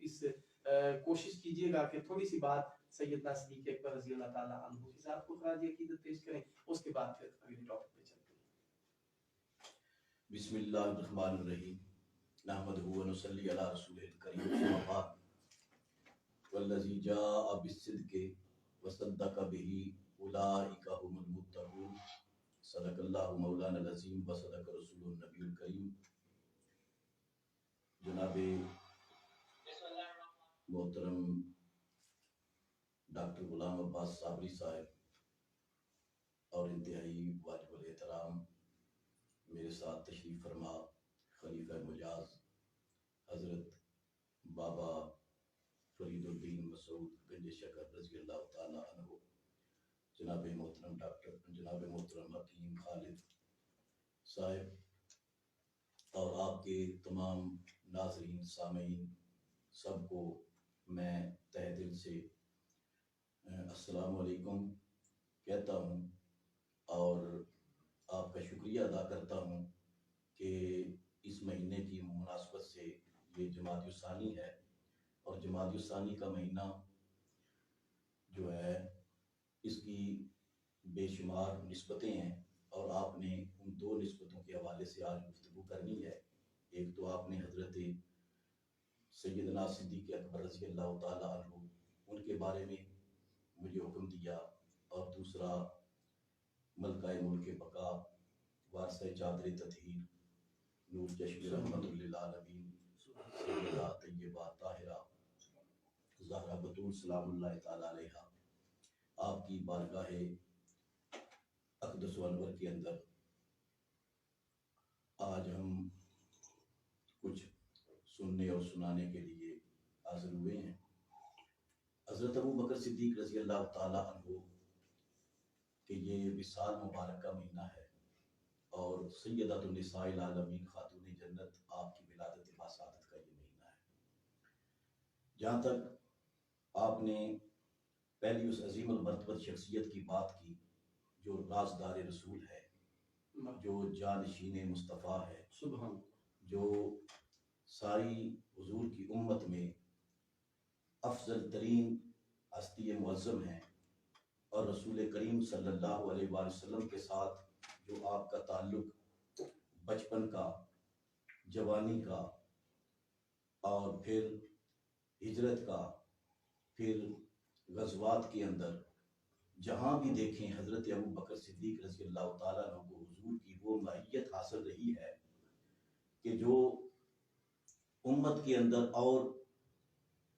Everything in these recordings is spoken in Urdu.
اس کوشش کیجیے گا کہ تھوڑی سی بات سیدنا صدیق اکبر رضی اللہ تعالیٰ عنہ کی ذات کو خراج عقیدت پیش کریں، اس کے بعد پھر اگلے ٹاپک پہ چلتے ہیں۔ بسم اللہ الرحمن الرحیم، نحمدہ و نصلی علی رسولہ الکریم، اما بعد، والذی جاء بالصدق وصدق به اولئک هم المتقون، صدق اللہ مولانا العظیم و صدق رسول النبی الکریم۔ جناب محترم ڈاکٹر غلام عباس صابری صاحب اور انتہائی واجب الاحترام میرے ساتھ تشریف فرما خلیفہ مجاز حضرت بابا فرید الدین مسعود گنج شکر رضی اللہ تعالیٰ عنہ، جناب محترم حکیم خالد صاحب اور آپ کے تمام ناظرین سامعین سب کو میں تہ دل سے السلام علیکم کہتا ہوں، اور آپ کا شکریہ ادا کرتا ہوں کہ اس مہینے کی مناسبت سے یہ جمادی الثانی ہے، اور جمادی الثانی کا مہینہ جو ہے اس کی بے شمار نسبتیں ہیں، اور آپ نے ان دو نسبتوں کے حوالے سے آج گفتگو کرنی ہے۔ ایک تو آپ نے حضرت سیدنا صدیق اکبر رضی اللہ تعالیٰ عنہ ان کے بارے میں مجھے حکم دیا، اور دوسرا ملکہ ملک بقا وارثہ چادر تطہیر نور چشم رحمت للعالمین سیدہ طیبہ طاہرہ زہرا بتول سلام اللہ تعالیٰ علیہا، آپ کی بارگاہ اقدس و انور کے اندر آج ہم کچھ سننے اور سنانے کے لیے حاضر ہوئے ہیں۔ حضرت ابو بکر صدیق رضی اللہ تعالیٰ عنہ کہ یہ وصال مبارک کا مہینہ ہے، اور سیدۃ النساء العالمین خاتون جنت آپ کی ولادت باسعادت کا یہ مہینہ ہے۔ جہاں تک آپ نے پہلی اس عظیم المرتبت شخصیت کی بات کی جو رازدار رسول ہے، جو جانشین مصطفیٰ ہے، سبحان جو ساری حضور کی امت میں افضل ترین ہستی معظم ہیں، اور رسول کریم صلی اللہ علیہ وآلہ وسلم کے ساتھ جو آپ کا تعلق بچپن کا، جوانی کا، اور پھر ہجرت کا، پھر غزوات کے اندر جہاں بھی دیکھیں حضرت ابو بکر صدیق رضی اللہ تعالیٰ عنہ کو حضور کی وہ معیت حاصل رہی ہے کہ جو امت کے اندر اور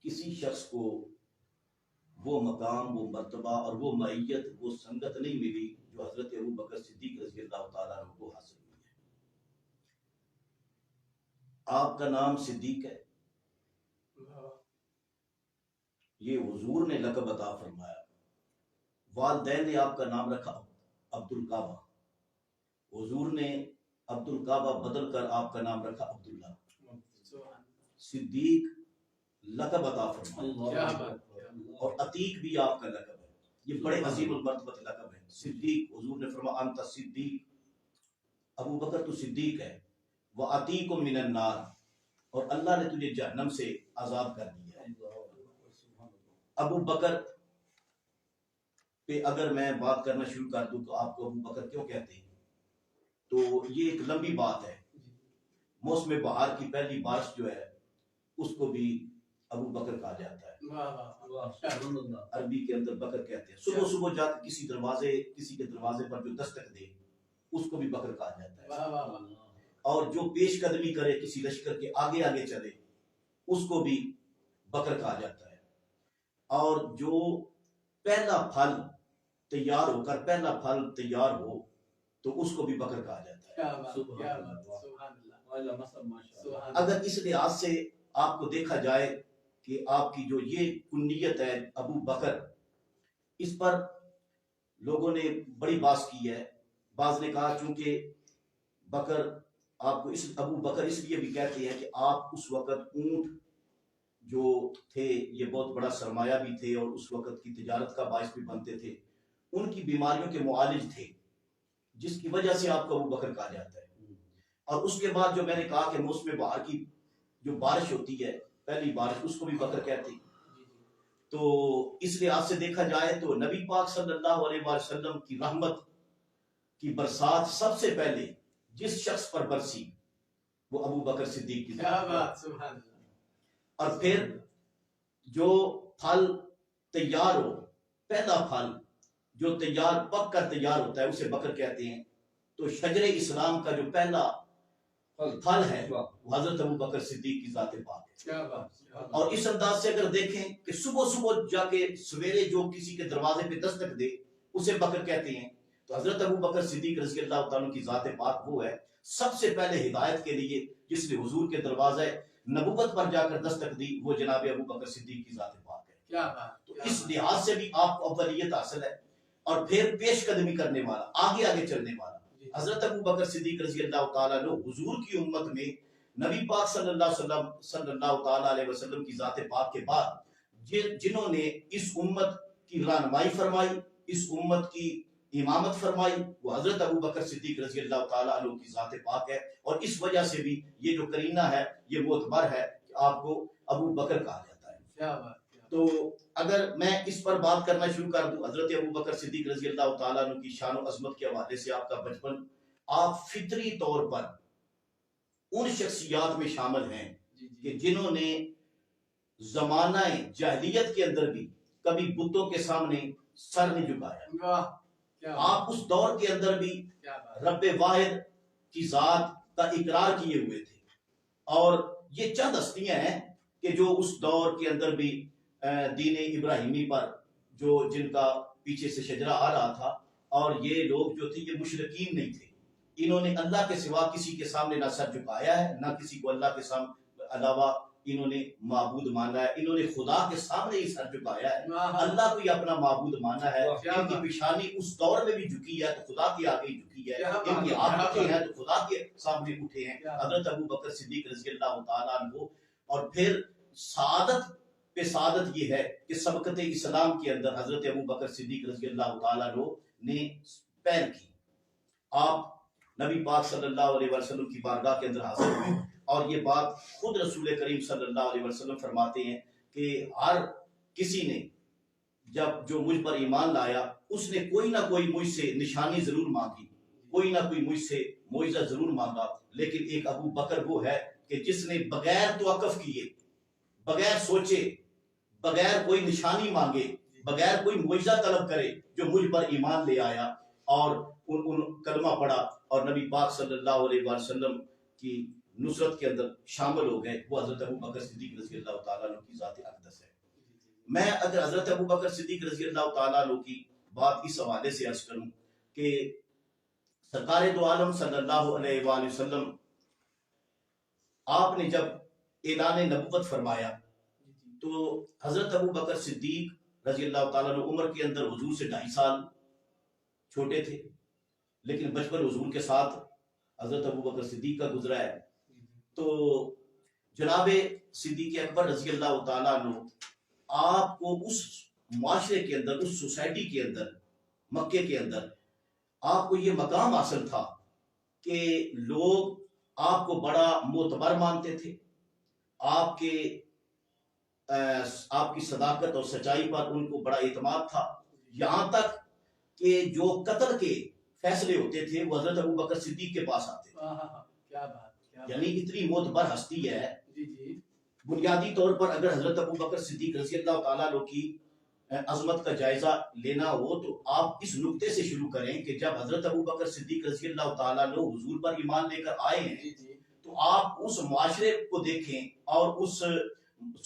کسی شخص کو وہ مقام، وہ مرتبہ اور وہ معیت، وہ سنگت نہیں ملی جو حضرت ابو بکر صدیق رضی اللہ تعالیٰ عنہ کو حاصل ہوئی ہے۔ آپ کا نام صدیق ہے، یہ حضور نے لقب عطا فرمایا۔ والدین نے آپ کا نام رکھا عبد الکعبہ، حضور نے عبد الکعبہ بدل کر آپ کا نام رکھا عبداللہ۔ صدیق لقب عطا فرمایا، اور عتیق بھی آپ کا لقب ہے، یہ بڑے عظیم المرتبت لقب ہے۔ صدیق، حضور نے فرمایا انت صدیق، ابو بکر تو صدیق ہے، وعتیق من النار، اور اللہ نے تجھے جہنم سے آزاد کر دیا ہے۔ ابو بکر پہ اگر میں بات کرنا شروع کر دوں تو آپ کو ابو بکر کیوں کہتے ہیں، تو یہ ایک لمبی بات ہے۔ موسم بہار کی پہلی بارش جو ہے اس کو بھی ابو بکر کہا جاتا ہے، عربی کے اندر بکر کہتے ہیں۔ صبح صبح جا کے کسی کے دروازے پر جو دستک دے اس کو بھی بکر کہا جاتا ہے، اور جو پیش قدمی کرے کسی لشکر کے آگے آگے چلے اس کو بھی بکر کہا جاتا ہے، اور جو پہلا پھل تیار ہو کر پہلا پھل تیار ہو تو اس کو بھی بکر کہا جاتا ہے۔ اگر اس لحاظ سے آپ کو دیکھا جائے کہ آپ کی جو یہ کنیت ہے ابو بکر، اس پر لوگوں نے بڑی بحث کی ہے۔ بعض نے کہا چونکہ بکر آپ کو ابو بکر اس لیے بھی کہتے ہیں کہ آپ اس وقت اونٹ جو تھے یہ بہت بڑا سرمایہ بھی تھے، اور اس وقت کی تجارت کا باعث بھی بنتے تھے، ان کی بیماریوں کے معالج تھے، جس کی وجہ سے آپ کو ابو بکر کہا جاتا ہے۔ اور اس کے بعد جو میں نے کہا کہ موسم بہار کی جو بارش ہوتی ہے پہلی بارش اس کو بھی بکر کہتے ہیں. جی جی تو اس لحاظ سے دیکھا جائے تو نبی پاک صلی اللہ علیہ وآلہ وسلم کی رحمت کی برسات سب سے پہلے جس شخص پر برسی وہ ابو بکر صدیق کی کیا بات سبحان اللہ. اور پھر جو پھل تیار ہو پہلا پھل جو تیار پک کر تیار ہوتا ہے اسے بکر کہتے ہیں. تو شجر اسلام کا جو پہلا پھل ہے وہ حضرت ابو بکر صدیق کی ذات پاک ہے. کیا بات کیا بات. اور اس انداز سے اگر دیکھیں کہ صبح صبح جا کے سویرے جو کسی کے دروازے پہ دستک دے اسے بکر کہتے ہیں. تو حضرت ابو بکر صدیق رضی اللہ تعالیٰ کی ذات پاک وہ ہے سب سے پہلے ہدایت کے لیے جس نے حضور کے دروازے نبوت پر جا کر دستک دی وہ جناب ابو بکر صدیق کی ذات پاک ہے. کیا بات. تو اس لحاظ سے بھی آپ کو اولویت حاصل ہے. اور پھر پیش قدمی کرنے والا آگے آگے چلنے والا حضرت ابو بکر صدیق رضی اللہ تعالیٰ عنہ حضور کی امت میں نبی پاک صلی اللہ تعالیٰ علیہ وسلم کی ذات پاک کے بعد جنہوں نے اس امت کی رہنمائی فرمائی اس امت کی امامت فرمائی وہ حضرت ابو بکر صدیق رضی اللہ تعالیٰ عنہ کی ذات پاک ہے. اور اس وجہ سے بھی یہ جو کرینہ ہے یہ معتبر ہے کہ آپ کو ابو بکر کہا جاتا ہے. کیا بات. تو اگر میں اس پر بات کرنا شروع کر دوں حضرت ابو بکر صدیق رضی اللہ تعالیٰ عنہ کی شان و عظمت کے حوالے سے آپ کا بچپن آپ فطری طور پر ان شخصیات میں شامل ہیں کہ جنہوں نے زمانہ جاہلیت کے اندر بھی کبھی بتوں کے سامنے سر نہیں جھکایا. آپ اس دور کے اندر بھی رب واحد کی ذات کا اقرار کیے ہوئے تھے. اور یہ چند ہستیاں ہیں کہ جو اس دور کے اندر بھی دین ابراہیمی پر جو جن کا پیچھے سے شجرہ آ رہا تھا اور یہ لوگ جو تھے یہ مشرکین نہیں تھے. انہوں نے اللہ کے سوا کسی کے سامنے نہ سر جھکایا ہے نہ کسی کو اللہ کے سامنے علاوہ انہوں نے معبود مانا ہے. انہوں نے خدا کے سامنے ہی سر جھکایا ہے اللہ کو ہی اپنا معبود مانا ہے. ان کی پیشانی اس دور میں بھی جھکی ہے تو خدا کے آگے ہی جھکی ہے. ان کے ہاتھ اٹھے ہیں تو خدا کے سامنے اٹھے ہیں حضرت ابو بکر صدیق رضی اللہ تعالیٰ عنہ. اور پھر سعادت پہ سعادت یہ ہے کہ سبقت اسلام کے اندر حضرت ابو بکر صدیق رضی اللہ تعالیٰ عنہ نے پہل کی. آپ نبی پاک صلی اللہ علیہ وسلم کی بارگاہ کے اندر حاضر ہوئے اور یہ بات خود رسول کریم صلی اللہ علیہ وسلم فرماتے ہیں کہ ہر کسی نے جب جو مجھ پر ایمان لایا اس نے کوئی نہ کوئی مجھ سے نشانی ضرور مانگی کوئی نہ کوئی مجھ سے معجزہ ضرور مانگا. لیکن ایک ابو بکر وہ ہے کہ جس نے بغیر توقف کیے بغیر سوچے بغیر کوئی نشانی مانگے بغیر کوئی معجزہ طلب کرے جو مجھ پر ایمان لے آیا اور ان کلمہ پڑھا اور نبی پاک صلی اللہ علیہ وسلم کی نصرت کے اندر شامل ہو گئے وہ حضرت ابو بکر صدیق رضی اللہ تعالیٰ عنہ کی ذات اقدس ہے. میں اگر حضرت ابو بکر صدیق رضی اللہ تعالیٰ عنہ کی بات اس حوالے سے عرض کروں کہ سرکار دو عالم صلی اللہ علیہ وآلہ وسلم آپ نے جب اعلان نبوت فرمایا تو حضرت ابو بکر صدیق رضی اللہ تعالیٰ عنہ عمر کے اندر حضور سے 2.5 سال چھوٹے تھے لیکن بچپن حضور کے ساتھ حضرت ابو بکر صدیق کا گزرا ہے. تو جناب صدیق اکبر رضی اللہ تعالیٰ عنہ آپ کو اس معاشرے کے اندر اس سوسائٹی کے اندر مکے کے اندر آپ کو یہ مقام حاصل تھا کہ لوگ آپ کو بڑا معتبر مانتے تھے. آپ کی صداقت اور سچائی پر ان کو بڑا اعتماد تھا. یہاں تک کہ جو قتل کے فیصلے ہوتے تھے وہ حضرت ابو بکر صدیق کے پاس آتے تھے. یعنی اتنی معتبر ہستی ہے. بنیادی طور پر اگر حضرت ابو بکر صدیق رضی اللہ تعالیٰ عنہ کی عظمت کا جائزہ لینا ہو تو آپ اس نقطے سے شروع کریں کہ جب حضرت ابو بکر صدیق رضی اللہ تعالیٰ عنہ حضور پر ایمان لے کر آئے ہیں تو آپ اس معاشرے کو دیکھیں اور اس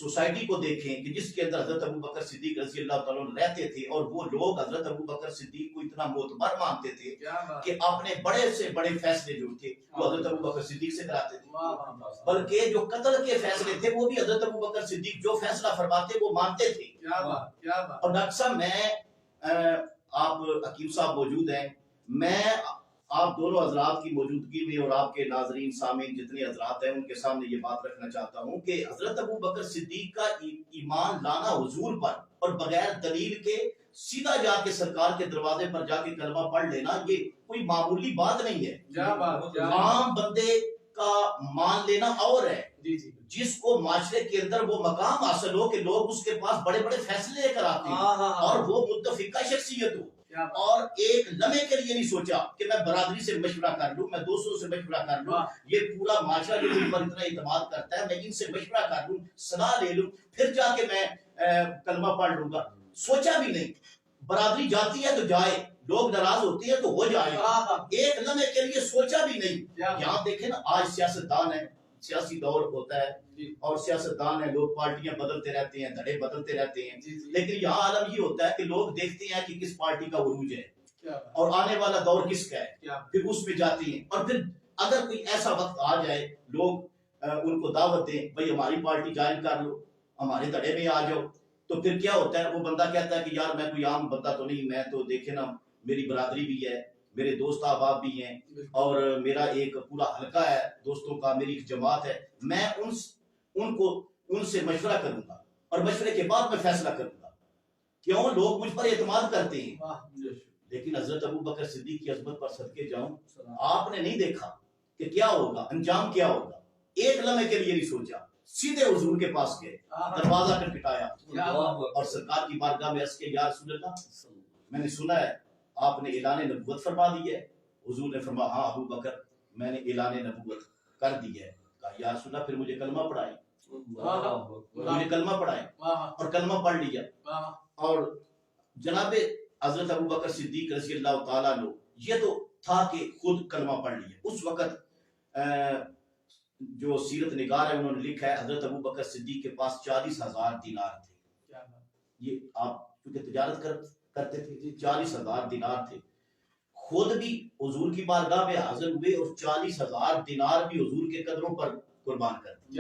سوسائٹی کو دیکھیں کہ جس کے اندر حضرت ابو بکر صدیق رضی اللہ تعالیٰ عنہ رہتے تھے اور وہ لوگ حضرت ابو بکر صدیق کو اتنا معتبر مانتے تھے کہ اپنے بڑے سے بڑے فیصلے جو تھے وہ حضرت ابو بکر صدیق سے کراتے تھے. بلکہ جو قتل کے فیصلے تھے وہ بھی حضرت ابو بکر صدیق جو فیصلہ فرماتے وہ مانتے تھے. اور ڈاکٹر صاحب میں آپ حکیم صاحب موجود ہیں میں آپ دونوں حضرات کی موجودگی میں اور آپ کے ناظرین سامعین جتنے حضرات ہیں ان کے سامنے یہ بات رکھنا چاہتا ہوں کہ حضرت ابو بکر صدیق کا ایمان لانا حضور پر اور بغیر دلیل کے سیدھا جا کے سرکار کے دروازے پر جا کے کلمہ پڑھ لینا یہ کوئی معمولی بات نہیں ہے. عام بندے کا مان لینا اور ہے، جی جی جس کو معاشرے کے اندر وہ مقام حاصل ہو کہ لوگ اس کے پاس بڑے بڑے فیصلے لے کر آتے ہیں اور وہ متفقہ شخصیت ہو، اور ایک لمحے کے لیے نہیں سوچا کہ میں برادری سے مشورہ کر لوں، میں دوستوں سے مشورہ کر لوں، یہ پورا معاشرہ جو مجھ پر اتنا اعتماد کرتا ہے میں ان سے مشورہ کر لوں، صلاح لے لوں، پھر جا کے میں کلمہ پڑھ لوں گا. سوچا بھی نہیں. برادری جاتی ہے تو جائے، لوگ ناراض ہوتے ہیں تو ہو جائے، ایک لمحے کے لیے سوچا بھی نہیں. یہاں دیکھیں نا، آج سیاستدان ہے، سیاسی دور ہوتا ہے اور سیاستدان ہے، لوگ پارٹیاں بدلتے رہتے ہیں، دھڑے بدلتے رہتے ہیں، لیکن یہاں عالم یہ ہوتا ہے کہ لوگ دیکھتے ہیں کہ کس پارٹی کا عروج ہے اور آنے والا دور کس کا ہے، پھر اس میں جاتے ہیں. اور پھر اگر کوئی ایسا وقت آ جائے، لوگ ان کو دعوت دیں، بھئی ہماری پارٹی جوائن کر لو، ہمارے دھڑے میں آ جاؤ، تو پھر کیا ہوتا ہے، وہ بندہ کہتا ہے کہ یار میں کوئی عام بندہ تو نہیں، میں تو دیکھے نا میری برادری بھی ہے، میرے دوست احباب بھی ہیں، اور میرا ایک پورا حلقہ ہے دوستوں کا، میری ایک جماعت ہے، میں ان سے مشورہ کروں گا اور مشورے کے بعد میں فیصلہ کروں گا. کیوں؟ لوگ مجھ پر اعتماد کرتے ہیں. لیکن حضرت ابو بکر صدیق کی عظمت پر صدقے جاؤں، آپ نے نہیں دیکھا کہ کیا ہوگا، انجام کیا ہوگا، ایک لمحے کے لیے نہیں سوچا، سیدھے حضور کے پاس گئے، دروازہ کھٹکھٹایا اور سرکار کی بارگاہ میں عرض کیا، یا رسول اللہ میں نے سنا ہے آپ نے اعلان نبوت فرما دی ہے. حضور نے فرمایا ہاں ابو بکر میں نے اعلان نبوت کر دی ہے. کہا یا رسول اللہ پھر مجھے کلمہ پڑھائیں. مجھے کلمہ پڑھائیں، اور کلمہ پڑھ لیا. اور جناب حضرت ابو بکر صدیق رضی اللہ تعالیٰ عنہ یہ تو تھا کہ خود کلمہ پڑھ لیا. اس وقت جو سیرت نگار ہے انہوں نے لکھا ہے حضرت ابو بکر صدیق کے پاس 40,000 دینار تھے. یہ آپ کیونکہ تجارت کرتے تھے، 40,000 دینار تھے. خود بھی حضور کی بارگاہ میں حاضر ہوئے اور 40,000 دینار بھی حضور کے قدموں پر قربان کر دی.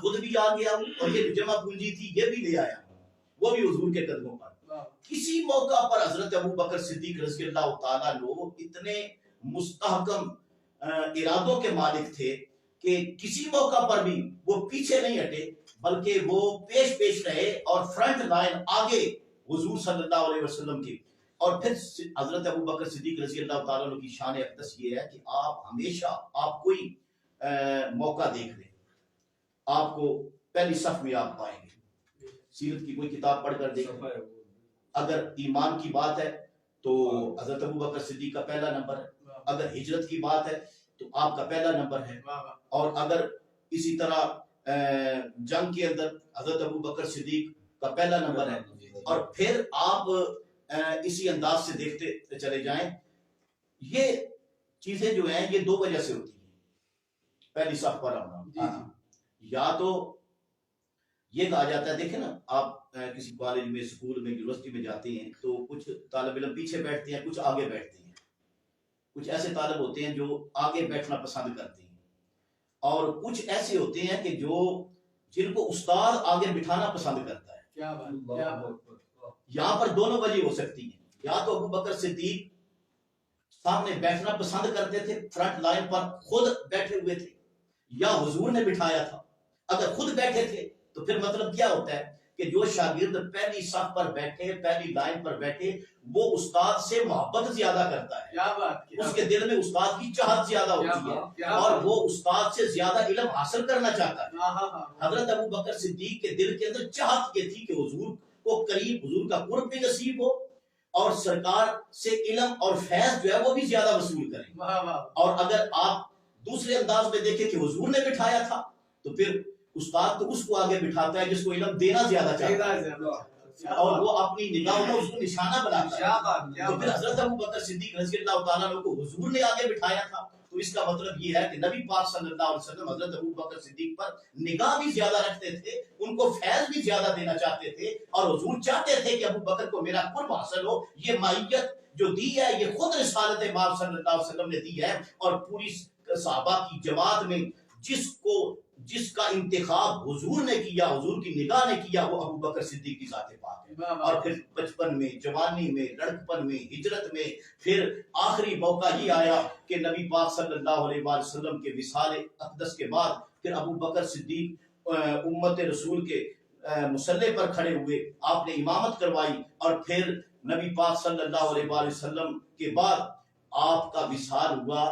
خود بھی آ گیا ہوں اور یہ جمع پونجی تھی یہ بھی لے آیا ہوں، وہ بھی حضور کے قدموں پر. کسی موقع پر حضرت ابو بکر صدیق رضی اللہ تعالیٰ عنہ اتنے مستحکم ارادوں کے مالک تھے کہ کسی موقع پر بھی وہ پیچھے نہیں ہٹے، بلکہ وہ پیش رہے اور فرنٹ لائن آگے حضور صلی اللہ علیہ وسلم کی. اور پھر حضرت ابو بکر صدیق رضی اللہ تعالیٰ عنہ کی شان اقدس یہ ہے کہ آپ ہمیشہ، آپ کوئی موقع دیکھ لیں، آپ کو پہلی صف میں آپ پائیں گے. سیرت کی کوئی کتاب پڑھ کر دیکھیں، اگر ایمان کی بات ہے تو حضرت ابو بکر صدیق کا پہلا نمبر ہے، اگر ہجرت کی بات ہے تو آپ کا پہلا نمبر ہے، اور اگر اسی طرح جنگ کے اندر حضرت ابو بکر صدیق کا پہلا نمبر ہے. اور پھر آپ اسی انداز سے دیکھتے چلے جائیں. یہ چیزیں جو ہیں یہ دو وجہ سے ہوتی ہیں. پہلی صف پر آنا، یا تو یہ کہا جاتا ہے، دیکھیں نا آپ کسی کالج میں، اسکول میں، یونیورسٹی میں جاتے ہیں تو کچھ طالب علم پیچھے بیٹھتے ہیں، کچھ آگے بیٹھتے ہیں. کچھ ایسے طالب ہوتے ہیں جو آگے بیٹھنا پسند کرتے ہیں، اور کچھ ایسے ہوتے ہیں کہ جن کو استاد آگے بٹھانا پسند کرتا ہے. یہاں پر دونوں وجہ ہو سکتی ہیں. یا تو ابو بکر صدیق سامنے بیٹھنا پسند کرتے تھے، فرنٹ لائن پر خود بیٹھے ہوئے تھے، یا حضور نے بٹھایا تھا. اگر خود بیٹھے تھے تو پھر مطلب کیا ہوتا ہے کہ جو شاگرد پہلی صف پر بیٹھے، پہلی لائن پر بیٹھے، وہ استاد سے محبت زیادہ کرتا ہے، اس کے دل میں استاد کی چاہت زیادہ ہوتی ہے اور وہ استاد سے زیادہ علم حاصل کرنا چاہتا ہے. حضرت ابو بکر صدیق کے دل کے اندر چاہت یہ تھی کہ حضور کو قریب، حضور کا قرب بھی نصیب ہو اور سرکار سے علم اور فیض جو ہے وہ بھی زیادہ وصول کریں. اور اگر آپ دوسرے انداز میں دیکھیں کہ حضور نے بٹھایا تھا تو پھر استاد تو اس کو آگے بٹھاتا ہے جس کو علم دینا زیادہ چاہتا ہے اور وہ اپنی نگاہوں میں اس کو نشانہ بناتا ہے. تو پھر حضرت ابو بکر صدیق رضی اللہ تعالیٰ عنہ کو حضور نے آگے بٹھایا تھا، تو اس کا مطلب یہ ہے کہ نبی پاک صلی اللہ علیہ وسلم حضرت ابو بکر صدیق پر نگاہ بھی زیادہ رکھتے تھے، ان کو فیض بھی زیادہ دینا چاہتے تھے، اور حضور چاہتے تھے کہ ابو بکر کو میرا قرب حاصل ہو. یہ مائیت جو دی ہے یہ خود رسالت امام صلی اللہ علیہ وسلم نے دی ہے، اور پوری صحابہ کی جماعت میں جس کا انتخاب حضور نے کیا، حضور کی نگاہ نے کیا، وہ ابو بکر صدیق کی ذات پاک ہے. اور پھر بچپن میں، جوانی میں، لڑکپن میں، ہجرت میں، پھر آخری موقع ہی آیا کہ نبی پاک صلی اللہ علیہ وسلم کے وصال اقدس کے بعد پھر ابو بکر صدیق امت رسول کے مصلی پر کھڑے ہوئے، آپ نے امامت کروائی، اور پھر نبی پاک صلی اللہ علیہ وسلم کے بعد آپ کا وصال ہوا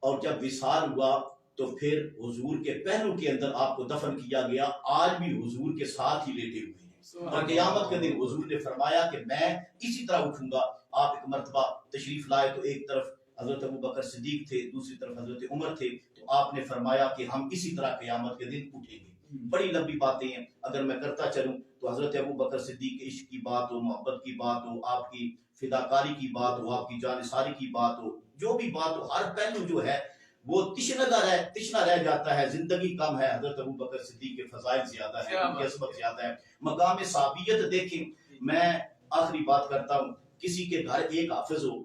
اور جب وصال ہوا تو پھر حضور کے پہلو کے اندر آپ کو دفن کیا گیا. آج بھی حضور کے ساتھ ہی لیٹے ہوئے ہیں اور قیامت کے دن حضور نے فرمایا کہ میں اسی طرح اٹھوں گا. آپ ایک مرتبہ تشریف لائے تو ایک طرف حضرت ابو بکر صدیق تھے, دوسری طرف حضرت عمر تھے, تو آپ نے فرمایا کہ ہم اسی طرح قیامت کے دن اٹھیں گے. بڑی لمبی باتیں ہیں, اگر میں کرتا چلوں تو حضرت ابو بکر صدیق کے عشق کی بات ہو, محبت کی بات ہو, آپ کی فداکاری کی بات ہو, آپ کی جانثاری کی بات ہو, جو بھی بات ہو, ہر پہلو جو ہے وہ تشنہ رہ جاتا ہے. زندگی کم ہے, حضرت ابو بکر صدیق کے فضائل زیادہ ہیں, ان کی عظمت زیادہ ہے. مقام صحابیت دیکھیں. میں آخری بات کرتا ہوں, کسی کے گھر ایک حافظ ہو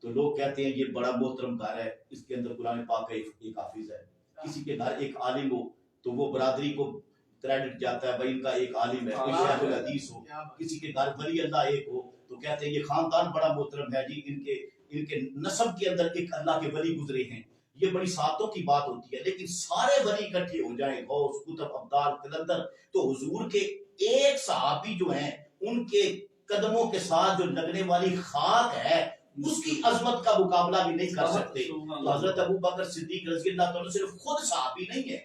تو لوگ کہتے ہیں یہ بڑا محترم گھر ہے, اس کے اندر قرآن پاک کا ایک حافظ ہے. کسی کے گھر ایک عالم ہو تو وہ برادری کو کریڈٹ جاتا ہے, بھائی ان کا ایک عالم ہے. کوئی شیخ الحدیث ہو, کسی کے گھر ولی اللہ ایک ہو تو کہتے ہیں یہ خاندان بڑا محترم ہے جی, ان کے نسب کے اندر ایک اللہ کے ولی گزرے ہیں. یہ بڑی ساتوں کی بات ہوتی ہے, لیکن سارے ولی اکٹھے ہو جائیں, غوث, قطب, ابدال, قلندر, تو حضور کے ایک صحابی جو ہیں ان کے قدموں کے ساتھ جو لگنے والی خاک ہے اس کی عظمت کا مقابلہ بھی نہیں کر سکتے. تو حضرت ابو بکر صدیق رضی اللہ تعالیٰ صرف خود صحابی نہیں ہے,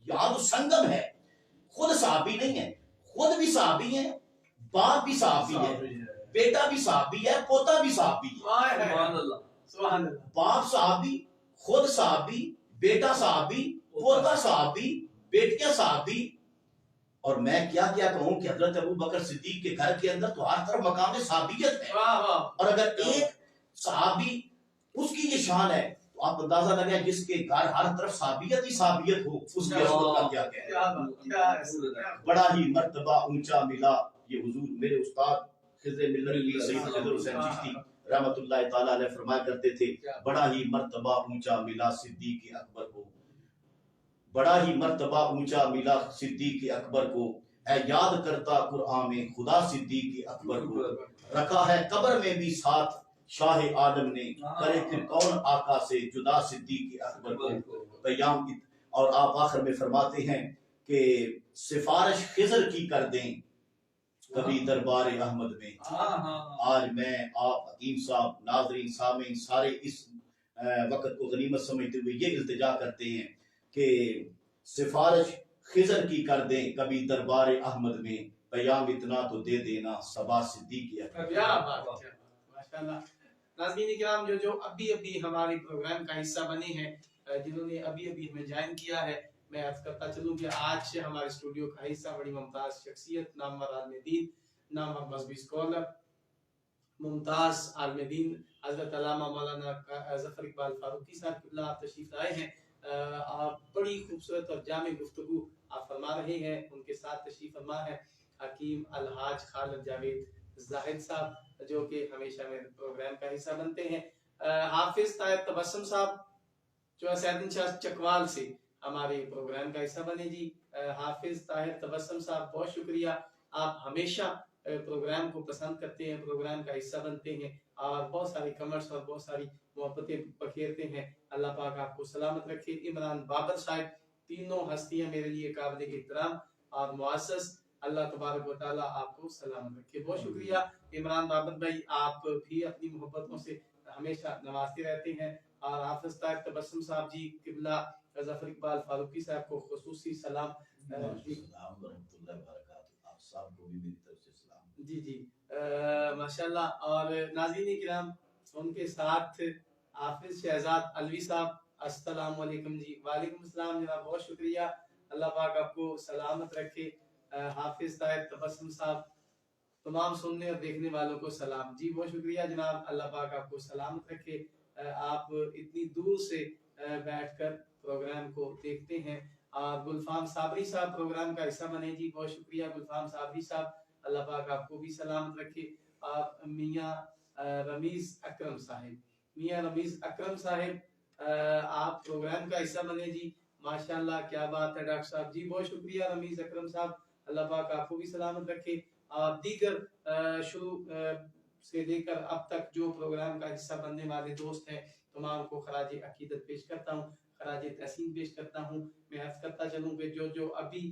یہاں وہ سنگم ہے, خود صحابی نہیں ہے, خود بھی صحابی ہیں, باپ بھی صحابی ہے, بیٹا بھی صحابی ہے, پوتا بھی صحابی ہے. باپ صحابی, خود صحابی, بیٹا صحابی, پوتا صحابی, بیٹیاں صحابی. اور میں کیا کہوں کہ حضرت ابو بکر صدیق کے گھر کے اندر تو ہر طرف مقام صحابیت ہے. اور اگر ایک صحابی اس کی یہ شان ہے تو آپ اندازہ لگائیں جس کے گھر ہر طرف صحابیت ہی صحابیت ہو اس کی عظمت کا کیا ہے. بڑا ہی مرتبہ اونچا ملا یہ حضور. میرے استاد خضر ملت سید خضر حسین چشتی رحمت اللہ تعالی علیہ فرمایا کرتے تھے, بڑا ہی مرتبہ اونچا ملا صدیق اکبر کو, بڑا ہی مرتبہ اونچا ملا صدیق اکبر کو, ہے یاد کرتا قرآن میں خدا صدیق اکبر کو, رکھا ہے قبر میں بھی ساتھ شاہ عالم نے, کرے پھر کون آقا سے جدا صدیق اکبر کو. پیام کی. اور آپ آخر میں فرماتے ہیں کہ سفارش خضر کی کر دیں کبھی دربار احمد میں. آج میں, آپ, حکیم صاحب, ناظرین, سامعین سارے اس وقت کو غنیمت سمجھتے ہوئے یہ التجا کرتے ہیں کہ سفارش خضر کی کر دیں کبھی دربار احمد میں, پیام اتنا تو دے دینا صبا صدیق اکبر. ماشاءاللہ. ناظرین کرام, جو ابھی ہمارے پروگرام کا حصہ بنے ہیں, جنہوں نے ابھی ہمیں جوائن کیا ہے, میں عرض کرتا چلوں کہ آج سے ہمارے اسٹوڈیو کا حصہ بڑی ممتاز شخصیت, نامور عالم دین, نامور مذہبی اسکالر, ممتاز عالم دین حضرت علامہ مولانا ظفر اقبال فاروقی صاحب قبلہ آپ تشریف لائے ہیں. آپ بڑی خوبصورت اور جامع گفتگو آپ فرما رہے ہیں. ان کے ساتھ تشریف فرما ہے حکیم الحاج خالد جاوید زاہد صاحب, جو کہ ہمیشہ میرے پروگرام کا حصہ بنتے ہیں. حافظ طاہر تبسم صاحب جو اسیدن شاہ چکوال سے ہمارے پروگرام کا حصہ بنے جی. حافظ طاہر تبسم صاحب بہت شکریہ, آپ ہمیشہ پروگرام کو پسند کرتے ہیں, پروگرام کا حصہ بنتے ہیں اور بہت ساری کمرس اور بہت ساری محبتیں بکھیرتے ہیں. اللہ پاک آپ کو سلامت رکھے. عمران بابر صاحب, تینوں ہستیاں میرے لیے قابل احترام اور معزز, اللہ تبارک و تعالیٰ آپ کو سلامت رکھے. بہت شکریہ عمران بابر بھائی, آپ بھی اپنی محبتوں سے ہمیشہ نوازتے رہتے ہیں. اور حافظ طاہر تبسم صاحب جی قبلہ ظفر اقبال فاروقی صاحب کو خصوصی سلام. السلام ورحمۃ اللہ وبرکاتہ, آپ صاحب کو بھی میری طرف سے سلام. جی ماشاءاللہ. اور ناظرین کرام, ان کے ساتھ حافظ شہزاد علوی صاحب, السلام علیکم جی. وعلیکم السلام جناب, بہت شکریہ, اللہ پاک آپ کو سلامت رکھے. حافظ طاہر تبسم صاحب, تمام سننے اور دیکھنے والوں کو سلام جی. بہت شکریہ جناب, اللہ پاک آپ کو سلامت رکھے. آپ اتنی دور سے بیٹھ کر پروگرام کو دیکھتے ہیں. گلفام صابری صاحب پروگرام کا حصہ بنے جی, بہت شکریہ گلفام صابری صاحب, اللہ پاک آپ کو بھی سلامت رکھے. آپ میاں رمیز اکرم صاحب, میاں رمیز اکرم صاحب, آپ پروگرام کا حصہ بنے جی. ماشاءاللہ, کیا بات ہے ڈاکٹر صاحب جی. بہت شکریہ رمیز اکرم صاحب, اللہ پاک آپ کو بھی سلامت رکھے. دیگر شروع سے لے کر اب تک جو پروگرام کا حصہ بننے والے دوست ہیں, تمام کو خراج عقیدت پیش کرتا ہوں, خراج تحسین پیش کرتا ہوں. میں عرض کرتا چلوں کہ جو ابھی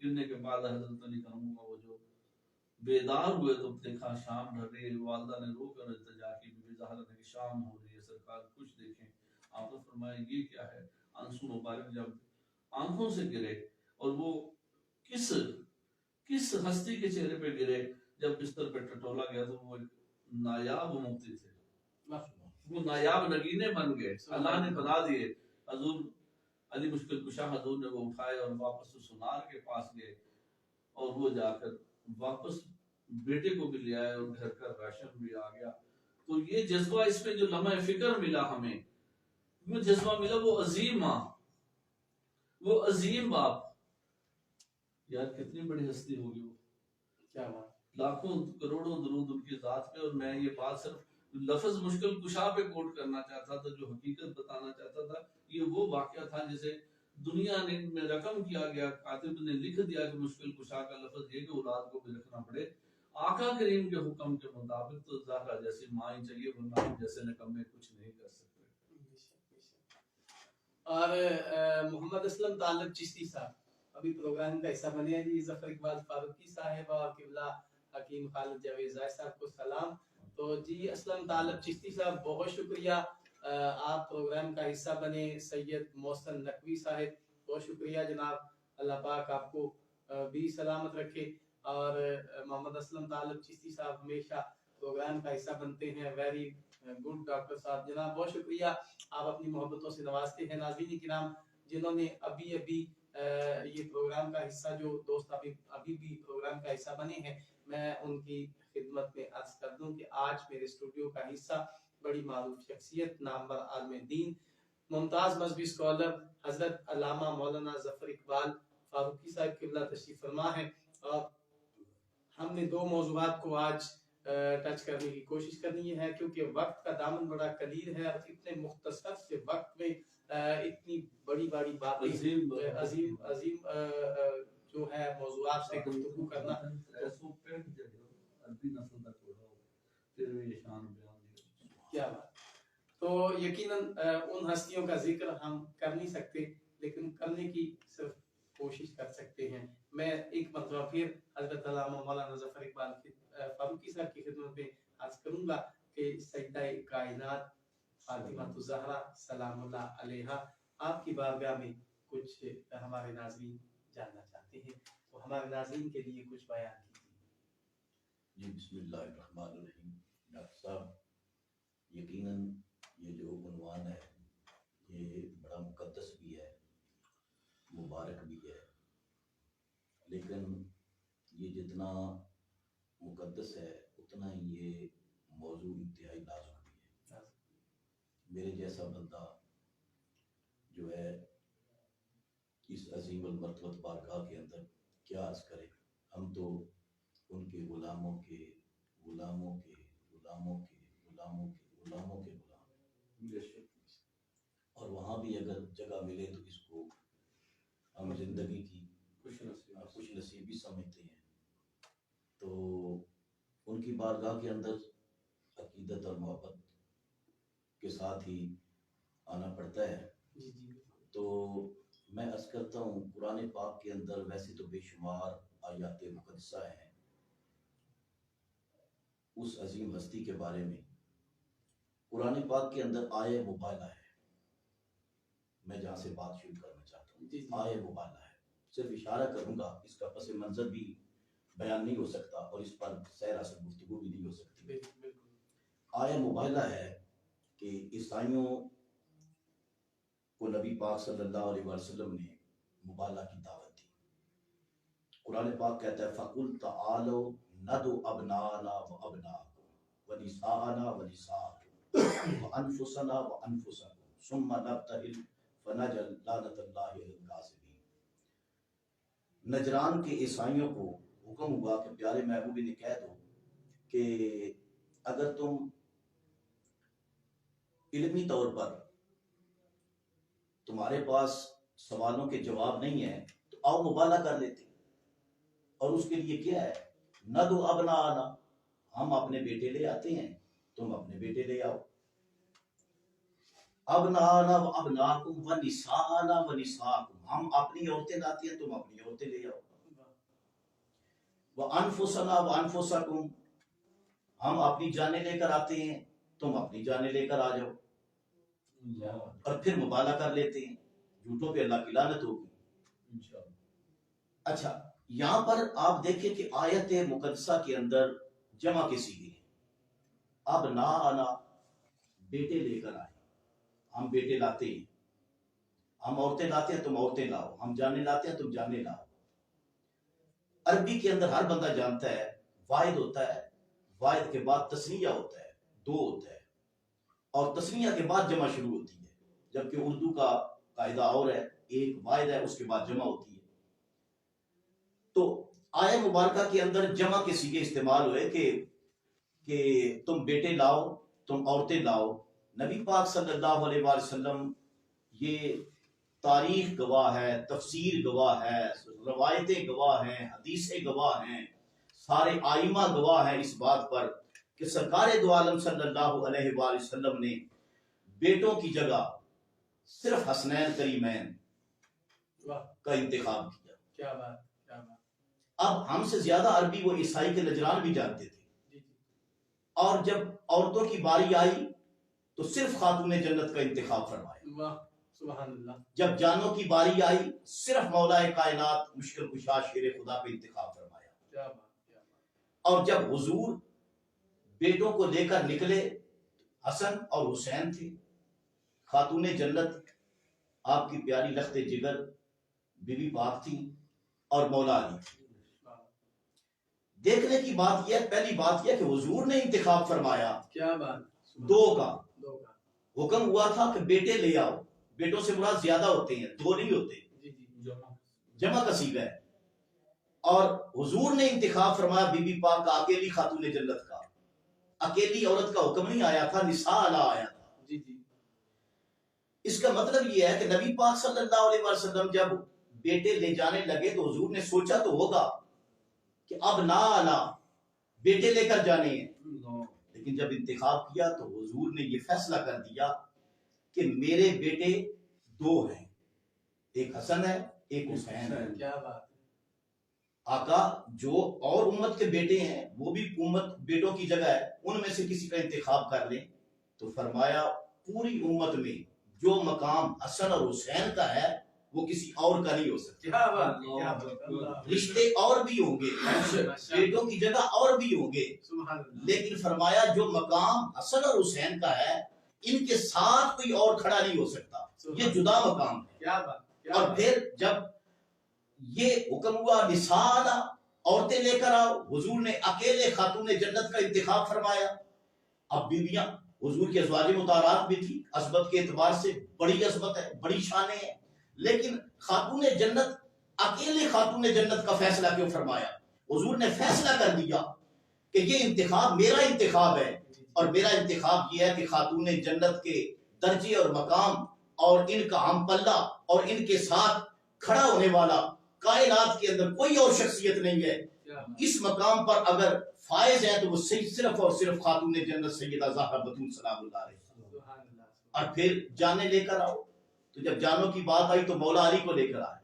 گرنے کے بعد حضرت علی کرم وہ جو بیدار ہوئے تو دیکھا شام ڈھل رہی ہے. والدہ نے رو کر التجا کی، بی بی زہرا نے کہ شام ہو رہی ہے سرکار کچھ دیکھیں. آپ نے فرمایا یہ کیا ہے؟ آنسو مبارک جب آنکھوں سے گرے اور وہ کس ہستی کے چہرے پہ گرے. جب بستر پہ ٹٹولا گیا تو وہ ایک نایاب مفتی تھے، وہ نایاب نگینے بن گئے، اللہ نے بنا دیے. حضور علی مشکل کشا حضور نے وہ اٹھائے اور واپس سنار کے پاس گئے اور وہ جا کر واپس بیٹے کو بھی لے آئے اور گھر کا راشن بھی آ گیا. تو یہ جذبہ اس پہ جو لمحہ فکر ملا ہمیں، وہ جذبہ ملا، وہ عظیم ماں، وہ عظیم باپ. یار کتنی بڑی ہستی ہوگی وہ، کیا بات. لاکھوں کروڑوں درود ان کی ذات پہ. اور میں یہ بات صرف لفظ مشکل کشا پہ کوٹ کرنا چاہتا تھا، جو حقیقت بتانا چاہتا تھا. یہ وہ واقعہ تھا جسے دنیا نے میں رقم کیا گیا، کاتب نے لکھ دیا کہ مشکل کشا کا لفظ یہ کہ اولاد کو بھی رکھنا پڑے. آقا کریم کے حکم کے مطابق تو زہرا جیسی ماں ہی چاہیے، ورنہ ہم جیسے نکمے کچھ نہیں کر سکتے. اور محمد اسلم طالب چشتی صاحب ابھی پروگرام کا حصہ بنے ہیں جی. ظفر اقبال فاروقی صاحب اور قبلہ حکیم خالد جاوید زاہد صاحب کو سلام. تو جی اسلم طالب چشتی صاحب بہت شکریہ، آپ پروگرام کا حصہ بنے. سید محسن نقوی صاحب بہت شکریہ جناب، اللہ پاک آپ کو بھی سلامت رکھے. اور محمد اسلم طالب چشتی صاحب ہمیشہ پروگرام کا حصہ بنتے ہیں. ویری گڈ ڈاکٹر صاحب، جناب بہت شکریہ، آپ اپنی محبتوں سے نوازتے ہیں. ناظرین کرام جنہوں نے ابھی یہ پروگرام کا حصہ، جو دوست ابھی بھی پروگرام کا حصہ بنے ہیں، میں ان کی خدمت میں عرض کر دوں کہ آج میرے اسٹوڈیو کا حصہ بڑی معروف شخصیت، نامور عالم دین، ممتاز مذہبی اسکالر حضرت علامہ مولانا ظفر اقبال فاروقی صاحب قبلہ تشریف فرما ہے. اور ہم نے دو موضوعات کو آج ٹچ کرنے کی کوشش کرنی ہے، کیونکہ وقت کا دامن بڑا قلیل ہے اور اتنے مختصر سے وقت میں اتنی بڑی باتیں، عظیم جو ہے موضوعات سے گفتگو کرنا. کیا بات. تو یقیناً ان ہستیوں کا ذکر ہم کر نہیں سکتے، لیکن کرنے کی صرف کوشش کر سکتے ہیں. میں ایک مرتبہ پھر حضرت علامہ مولانا ظفر اقبال فاروقی صاحب کی خدمت میں عرض کروں گا کہ سیدہ کائنات فاطمہ الزہرا سلام اللہ علیہا آپ کی بارگاہ میں کچھ ہمارے ناظرین جاننا چاہتے ہیں، تو ہمارے ناظرین کے لیے کچھ بیان کیجیے. جی بسم اللہ الرحمن الرحیم. ڈاکٹر صاحب یقیناً یہ جو عنوان ہے یہ بڑا مقدس بھی ہے، مبارک بھی ہے، لیکن یہ جتنا مقدس ہے اتنا ہی یہ موضوع انتہائی نازک بھی ہے. میرے جیسا بندہ جو ہے اس عظیم المرتبت بارگاہ کے اندر کیا عرض کرے. ہم تو ان کے غلاموں کے غلاموں کے غلاموں کے غلاموں کے غلاموں کے غلام، اور وہاں بھی اگر جگہ ملے تو اس کو ہم زندگی کی خوش نصیبی سمجھتے ہیں. تو ان کی بارگاہ کے اندر عقیدت اور محبت کے ساتھ ہی آنا پڑتا ہے. تو میں عرض کرتا ہوں قرآن پاک کے اندر ویسے تو بے شمار آیات مقدسہ ہیں اس عظیم ہستی کے بارے میں. قرآن پاک کے اندر آیہ مبالغہ ہے، میں جہاں سے بات شروع کرنا چاہتا ہوں آیہ مبالغہ ہے. صرف اشارہ کروں گا، اس کا پس منظر بھی بیان نہیں ہو سکتا اور اس پر سیر اثر گفتگو بھی نہیں ہو سکتی. آیہ مبالغہ ہے کہ عیسائیوں کو نبی پاک صلی اللہ علیہ وسلم نے مبالغہ کی دعوت دی. قرآن پاک کہتا ہے فَقُلْ تَعَالَوْا نَدْعُ أَبْنَاءَنَا وَأَبْنَاءَكُمْ وَنِسَاءَنَا وَنِسَاءَكُمْ وَأَنفُسَنَا وَأَنفُسَكُمْ ثُمَّ نَبْتَهِلْ فَنَجْعَلْ لَعْنَتَ اللَّهِ عَلَى الْكَاذِبِينَ. نجران کے عیسائیوں کو حکم ہوا کہ پیارے محبوب نے کہہ دو کہ اگر تم علمی طور پر تمہارے پاس سوالوں کے جواب نہیں ہیں تو آؤ مبالغہ کر لیتے. اور اس کے لیے کیا ہے؟ ندعو ابناءنا، ہم اپنے بیٹے لے آتے ہیں، تم اپنے بیٹے لے آؤ. ابناءنا و ابناکم و نساءنا و نساءکم، ہم اپنی عورتیں لاتے ہیں، تم اپنی عورتیں لے آؤ. وَأَنفُسَنَا وَأَنفُسَكُمْ، ہم اپنی جانیں لے کر آتے ہیں، تم اپنی جانیں لے کر آ جاؤ، اور پھر مبالغہ کر لیتے ہیں، جھوٹوں پہ اللہ کی لعنت ہوگی۔ اچھا، یہاں پر آپ دیکھیں کہ آیت مقدسہ کے اندر جمع کے صیغے ہیں۔ اب نا آنا، بیٹے لے کر آئے، ہم بیٹے لاتے ہیں، ہم عورتیں لاتے ہیں، تم عورتیں لاؤ، ہم جانے لاتے ہیں، تم جانے لاؤ۔ عربی کے اندر ہر بندہ جانتا ہے واحد ہوتا ہے، واحد کے بعد تثنیہ ہوتا ہے، دو ہوتا ہے، اور تثنیہ کے بعد جمع شروع ہوتی ہے، جبکہ اردو کا قاعدہ اور ہے، ایک واحد ہے، اس کے بعد جمع ہوتی ہے۔ تو آیت مبارکہ کے اندر جمع کے صیغے استعمال ہوئے کہ تم بیٹے لاؤ، تم عورتیں لاؤ۔ نبی پاک صلی اللہ علیہ وآلہ وسلم، یہ تاریخ گواہ ہے، تفسیر گواہ ہے، روایتیں گواہ ہیں، حدیثیں گواہ ہیں، سارے آئمہ گواہ ہیں اس بات پر کہ سرکار دو عالم صلی اللہ علیہ وآلہ وسلم نے بیٹوں کی جگہ صرف حسنین کریمین کا انتخاب کیا۔ کیا بات، کیا بات۔ اب ہم سے زیادہ عربی وہ عیسائی کے نجران بھی جانتے تھے، اور جب عورتوں کی باری آئی تو صرف خاتون جنت کا انتخاب فرمایا۔ واہ، سبحان اللہ۔ جب جانوں کی باری آئی صرف مولا کائنات مشکل کشا شیر خدا کا انتخاب فرمایا۔ کیا بات، کیا بات۔ اور جب حضور بیٹوں کو لے کر نکلے، حسن اور حسین تھے، خاتون جنت آپ کی پیاری لخت جگر بی بی پاک تھی، اور مولا علی تھی۔ دیکھنے کی بات یہ ہے، پہلی بات یہ کہ حضور نے انتخاب فرمایا کیا بات، دو کا۔ دو کا حکم ہوا تھا کہ بیٹے لے آؤ، بیٹوں سے مراد زیادہ ہوتے ہیں، دو نہیں ہوتے، جی جی، جمع کا صیغہ ہے۔ اور حضور نے انتخاب فرمایا بی بی پاک کا، اکیلی خاتون جنت کا، اکیلی عورت کا حکم نہیں آیا تھا، نساء علیہ آیا تھا۔ جی جی۔ اس کا مطلب یہ ہے کہ نبی پاک صلی اللہ علیہ وسلم جب بیٹے لے جانے لگے تو حضور نے سوچا تو ہوگا کہ اب نہ بیٹے لے کر جانے ہیں، لیکن جب انتخاب کیا تو حضور نے یہ فیصلہ کر دیا کہ میرے بیٹے دو ہیں، ایک حسن ہے، ایک حسین ہے۔ کیا بات۔ آقا جو اور امت کے بیٹے ہیں وہ بھی امت بیٹوں کی جگہ ہے، ان میں سے کسی کا انتخاب کر لیں، تو فرمایا پوری امت میں جو مقام حسن اور حسین کا ہے وہ کسی اور کا نہیں ہو سکتا۔ کیا بات، کیا بات۔ رشتے اور بھی ہوں گے، بیٹوں کی جگہ اور بھی ہوں گے، سبحان اللہ۔ لیکن فرمایا جو مقام حسن اور حسین کا ہے ان کے ساتھ کوئی اور کھڑا نہیں ہو سکتا، یہ جدا مقام ہے۔ کیا بات۔ اور پھر جب یہ حکم ہوا نساء، عورتیں لے کر آؤ، حضور نے اکیلے خاتون جنت کا انتخاب فرمایا۔ اب بیویاں حضور کی ازواج مطہرات بھی تھی، عصمت کے اعتبار سے بڑی عصمت ہے، بڑی شانیں ہیں، لیکن خاتون جنت، اکیلے خاتون جنت کا فیصلہ کیوں فرمایا؟ حضور نے فیصلہ کر دیا کہ یہ انتخاب میرا انتخاب ہے، اور میرا انتخاب یہ ہے کہ خاتون جنت کے درجے اور مقام اور ان کا ہم پلہ اور ان کے ساتھ کھڑا ہونے والا کائنات کے اندر کوئی اور شخصیت نہیں ہے۔ اس مقام پر اگر فائز ہے تو وہ صرف اور صرف خاتون جنت سیدہ زہرا بتول سلام اللہ علیہ۔ اور پھر جانے لے کر آؤ، تو جب جانوں کی بات آئی تو مولا علی کو لے کر آئے۔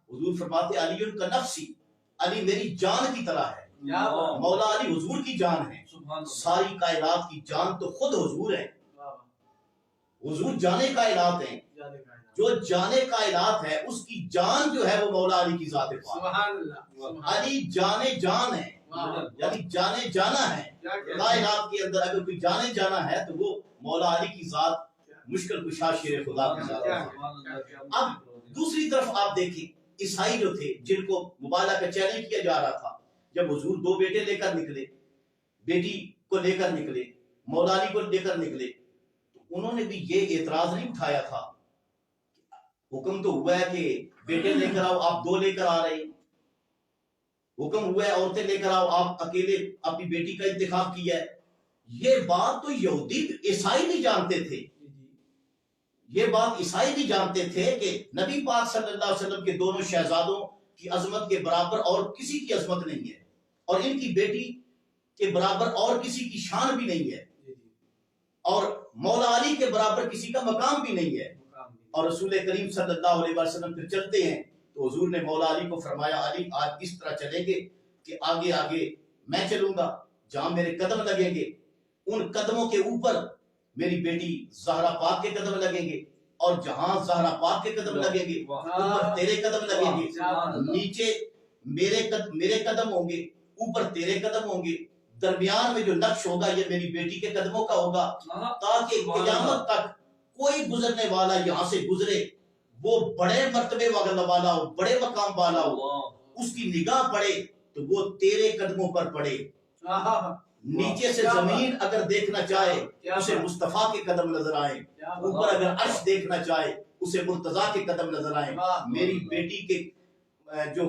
حضور فرماتے علی ان کا نفسی، علی میری جان کی طرح ہے۔ مولا علی حضور کی جان ہے، ساری کائنات کی جان تو خود حضور ہے، حضور جانے کائنات ہیں، جو جانے کائنات ہے اس کی جان جو ہے وہ مولا علی کی ذات پاک۔ سبحان اللہ۔ علی جانے جان ہے، یعنی جانے جانا ہے کائنات کے اندر۔ اگر کوئی جانے جانا ہے تو وہ مولا علی کی ذات، مشکل کشا شیر خدا کی ذات ہے۔ اب دوسری طرف آپ دیکھیں عیسائی جو تھے جن کو مبالغہ کا چیلنج کیا جا رہا تھا، جب حضور دو بیٹے لے کر نکلے، بیٹی کو لے کر نکلے، مولا علی کو لے کر نکلے، تو انہوں نے بھی یہ اعتراض نہیں اٹھایا تھا، حکم تو ہوا ہے کہ بیٹے لے کر آؤ، آپ دو لے کر آ رہے ہیں، حکم ہوا ہے عورتیں لے کر آؤ، آپ اکیلے اپنی بیٹی کا انتخاب کیا ہے۔ یہ بات تو یہودی عیسائی بھی جانتے تھے، یہ بات عیسائی بھی جانتے تھے کہ نبی پاک صلی اللہ علیہ وسلم کے دونوں شہزادوں کی عظمت کے برابر اور کسی کی عظمت نہیں ہے، اور ان کی بیٹی کے برابر اور کسی کی شان بھی نہیں ہے، اور مولا علی کے برابر کسی کا مقام بھی نہیں ہے۔ اور رسول کریم صلی اللہ علیہ وسلم پھر چلتے ہیں تو حضور نے مولا علی کو فرمایا علی آج اس طرح چلیں گے کہ آگے آگے میں چلوں گا، جہاں میرے قدم لگیں گے ان قدموں کے اوپر میری بیٹی زہرا پاک کے قدم لگیں گے، اور جہاں زہرا پاک کے قدم لگیں گے اوپر تیرے قدم لگیں گے، نیچے میرے قدم ہوں گے، اوپر تیرے قدم ہوں گے، درمیان میں جو نقش ہوگا یہ میری بیٹی کے قدموں کا ہوگا، تاکہ قیامت تک کوئی گزرنے والا یہاں سے گزرے وہ بڑے مرتبے والا ہو، بڑے مقام والا ہو، اس کی نگاہ پڑے تو وہ تیرے قدموں پر پڑے، نیچے سے زمین اگر دیکھنا چاہے اسے مصطفیٰ کے قدم نظر آئے، اوپر اگر عرش دیکھنا چاہے اسے مرتضیٰ کے قدم نظر آئے۔ میری بیٹی کے جو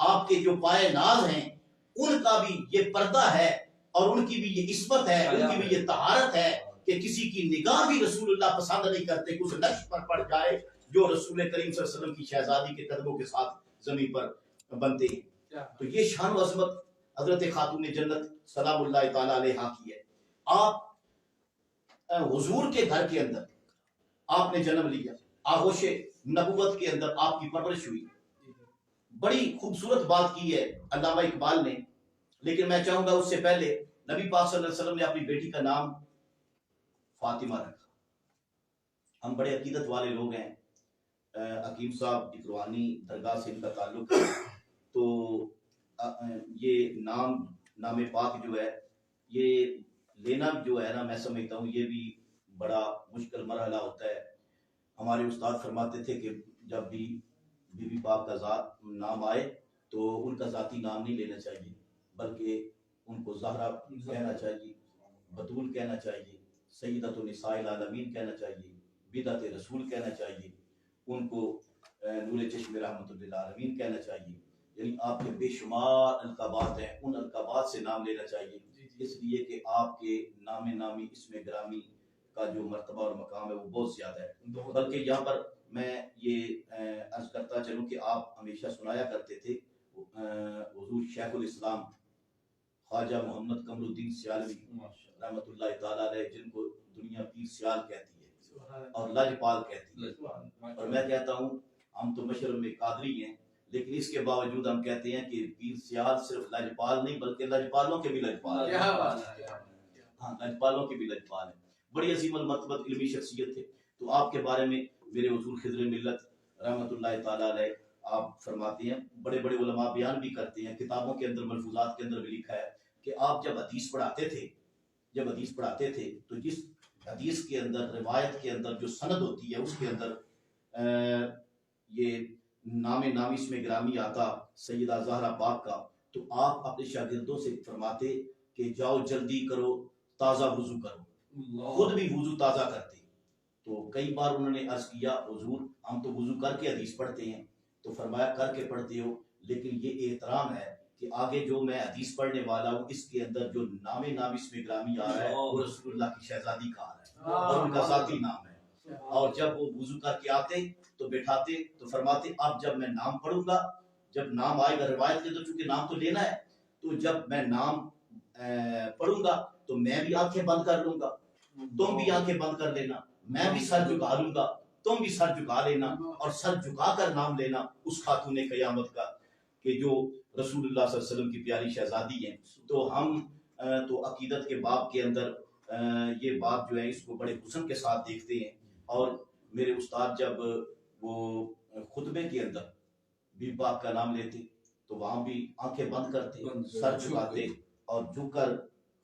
آپ کے جو پائے ناز ہیں ان کا بھی یہ پردہ ہے، اور ان کی بھی یہ عصمت ہے، ان کی بھی یہ طہارت ہے کہ کسی کی نگاہ بھی رسول اللہ پسند نہیں کرتے کہ اس نقش پر پڑ جائے جو رسول کریم صلی اللہ علیہ وسلم کی شہزادی کے قدموں کے ساتھ زمین پر بنتے ہیں۔ تو یہ شان و عظمت حضرت خاتون جنت سلام اللہ تعالی علیہا کی ہے۔ آپ حضور کے گھر کے اندر آپ نے جنم لیا، آغوش نبوت کے اندر آپ کی پرورش ہوئی، بڑی خوبصورت بات کی ہے علامہ اقبال نے، لیکن میں چاہوں گا اس سے پہلے نبی پاک صلی اللہ علیہ وسلم نے اپنی بیٹی کا نام فاطمہ رکھا۔ ہم بڑے عقیدت والے لوگ ہیں، حکیم صاحب اکروانی درگاہ سے ان کا تعلق ہے، تو یہ نام پاک جو ہے یہ لینا جو ہے نا، میں سمجھتا ہوں یہ بھی بڑا مشکل مرحلہ ہوتا ہے۔ ہمارے استاد فرماتے تھے کہ جب بھی بی بی پاک کا ذات نام آئے تو ان کا ذاتی نام نہیں لینا چاہیے، بلکہ ان کو زہرا کہنا چاہیے، بطول کہنا چاہیے، سیدۃ النساء العالمین کہنا چاہیے، بدعت رسول کہنا چاہیے، ان کو نور چشم رحمت للعالمین کہنا چاہیے۔ یعنی آپ کے بے شمار القابات ہیں، ان القابات سے نام لینا چاہیے، اس لیے کہ آپ کے نام نامی اسم گرامی کا جو مرتبہ اور مقام ہے وہ بہت زیادہ ہے۔ بلکہ یہاں پر میں یہ عرض کرتا چلوں کہ آپ ہمیشہ سنایا کرتے تھے حضور شیخ الاسلام خواجہ محمد قمر الدین سیالوی رحمۃ اللہ تعالیٰ علیہ، جن کو دنیا پیر سیال کہتی ہے اور لاجپال کہتی ہے، اور میں کہتا ہوں ہم تو مشرق میں قادری ہیں، لیکن اس کے باوجود ہم کہتے ہیں کہ پیر سیال صرف لاجپال نہیں بلکہ لاجپالوں کے بھی لاجپال ہیں، ہاں لاجپالوں کے بھی لاجپال ہیں، بڑی عظیم المرتبت علمی شخصیت تھے۔ تو آپ کے بارے میں میرے حضور خضر ملت رحمۃ اللہ تعالیٰ علیہ آپ فرماتے ہیں، بڑے بڑے علماء بیان بھی کرتے ہیں، کتابوں کے اندر ملفوظات کے اندر بھی لکھا ہے کہ آپ جب حدیث پڑھاتے تھے تو جس حدیث کے اندر روایت کے اندر جو سند ہوتی ہے اس کے اندر یہ نام نامی اس میں گرامی آتا سیدہ زہرا پاک کا، تو آپ اپنے شاگردوں سے فرماتے کہ جاؤ جلدی کرو، تازہ وضو کرو، خود بھی وضو تازہ کرتے۔ تو کئی بار انہوں نے عرض کیا حضور ہم تو وضو کر کے حدیث پڑھتے ہیں، تو فرمایا کر کے پڑھتے ہو، لیکن یہ احترام ہے کہ آگے جو میں حدیث پڑھنے والا ہوں اس کے اندر جو نام نامی اس میں گرامی آ رہا ہے وہ رسول اللہ کی شہزادی کا آ رہا ہے اور ان کا ذاتی نام ہے۔ اور جب وہ وضو کر کے آتے تو بٹھاتے تو فرماتے اب جب میں نام پڑھوں گا، جب نام آئے گا روایت کے اندر چونکہ نام تو لینا ہے، تو جب میں نام پڑھوں گا تو میں بھی آنکھیں بند کر لوں گا، تم بھی آنکھیں بند کر لینا، میں بھی سر جھکا لوں گا، تم بھی سر جھکا لینا، اور سر جھکا کر نام لینا اس خاتون قیامت کا کہ جو رسول اللہ صلی اللہ علیہ وسلم کی پیاری شہزادی ہیں۔ تو ہم تو عقیدت کے باب کے اندر یہ باب جو ہے اس کو بڑے حسن کے ساتھ دیکھتے ہیں، اور میرے استاد جب وہ خطبے کے اندر بی پاک کا نام لیتے تو وہاں بھی آنکھیں بند کرتے، سر جھکاتے اور جھک کر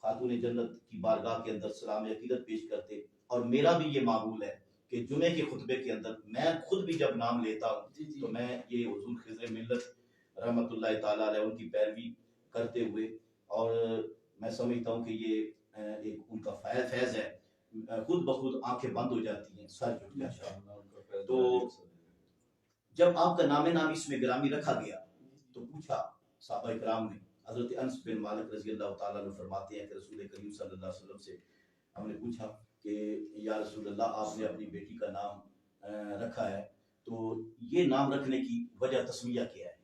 خاتون جنت کی بارگاہ کے اندر سلام عقیدت پیش کرتے۔ اور میرا بھی یہ معمول ہے کہ جمعے کے خطبے کے اندر میں خود بھی جب نام لیتا ہوں تو میں یہ حضور خضر ملت رحمت اللہ تعالیٰ علیہ ان کی پیروی کرتے ہوئے، اور میں سمجھتا ہوں کہ یہ ایک ان کا فیض ہے، خود بخود آنکھیں بند ہو جاتی ہیں، سر جھک جاتا ہے۔ تو جب آپ کا نام نامی اس میں گرامی رکھا گیا تو پوچھا صحابہ اکرام نے، حضرت انس بن مالک رضی اللہ تعالیٰ عنہ فرماتے ہیں کہ رسول کریم صلی اللہ علیہ وسلم سے ہم نے پوچھا کہ یا رسول اللہ آپ نے اپنی بیٹی کا نام رکھا ہے تو یہ نام رکھنے کی وجہ تسمیہ کیا ہے؟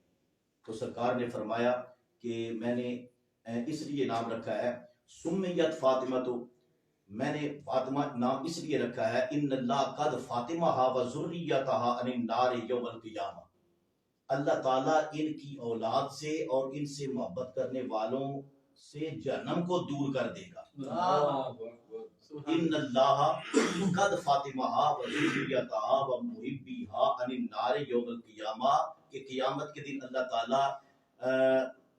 تو سرکار نے فرمایا کہ میں نے اس لیے نام رکھا ہے سمیت فاطمہ، تو میں نے فاطمہ نام اس لیے رکھا ہے ان اللہ قد فاطمہ و ذریتہا عن النار یوم القیامہ، اللہ تعالیٰ ان کی اولاد سے اور ان سے محبت کرنے والوں سے جہنم کو دور کر دے گا. ان اللہ قد فاطمہ و ذریتہا و محبیہا عن النار یوم القیامہ، کہ قیامت کے دن اللہ تعالیٰ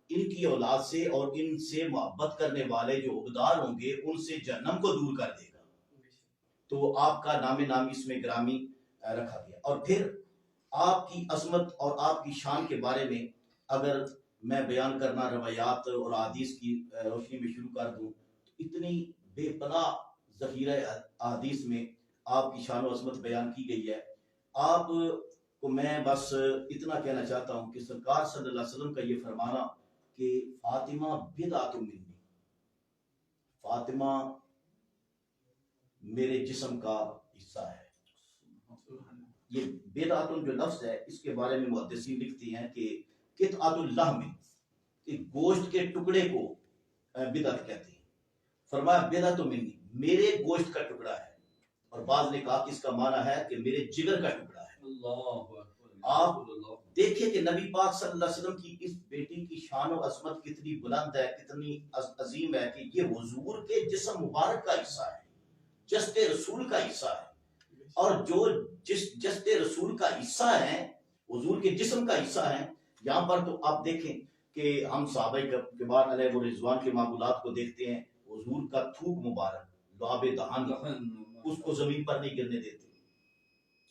ان کی اولاد سے اور ان سے محبت کرنے والے جو عہدیدار ہوں گے ان سے جہنم کو دور کر دے گا. تو آپ کا نام نامی اس میں گرامی رکھا گیا. اور پھر آپ کی عظمت اور آپ کی شان کے بارے میں اگر میں بیان کرنا روایات اور احادیث کی روشنی میں شروع کر دوں تو اتنی بے پناہ ذخیرہ احادیث میں آپ کی شان و عظمت بیان کی گئی ہے. آپ کو میں بس اتنا کہنا چاہتا ہوں کہ سرکار صلی اللہ علیہ وسلم کا یہ فرمانا کہ فاطمہ بدعۃ منی، فاطمہ میرے جسم کا حصہ ہے. یہ بدعۃ جو لفظ ہے اس کے بارے میں محدثین لکھتی ہیں کہ قطعۃ اللحم، کہ گوشت کے ٹکڑے کو بدعت کہتے ہیں. فرمایا بدعۃ منی، میرے گوشت کا ٹکڑا ہے. اور بعض نے کہا کہ اس کا معنی ہے کہ میرے جگر کا ٹکڑا ہے. آپ دیکھیں کہ نبی پاک صلی اللہ علیہ وسلم کی اس بیٹی کی شان و عظمت کتنی بلند ہے، کتنی عظیم ہے کہ یہ حضور کے جسم مبارک کا حصہ ہے، جسد رسول کا حصہ ہے. اور جو جسد رسول کا حصہ ہیں، حضور کے جسم کا حصہ ہیں. یہاں پر تو آپ دیکھیں کہ ہم صحابہ کبار علیہ رضوان کے معمولات کو دیکھتے ہیں، حضور کا تھوک مبارک لعاب دہن اس کو زمین پر نہیں گرنے دیتے.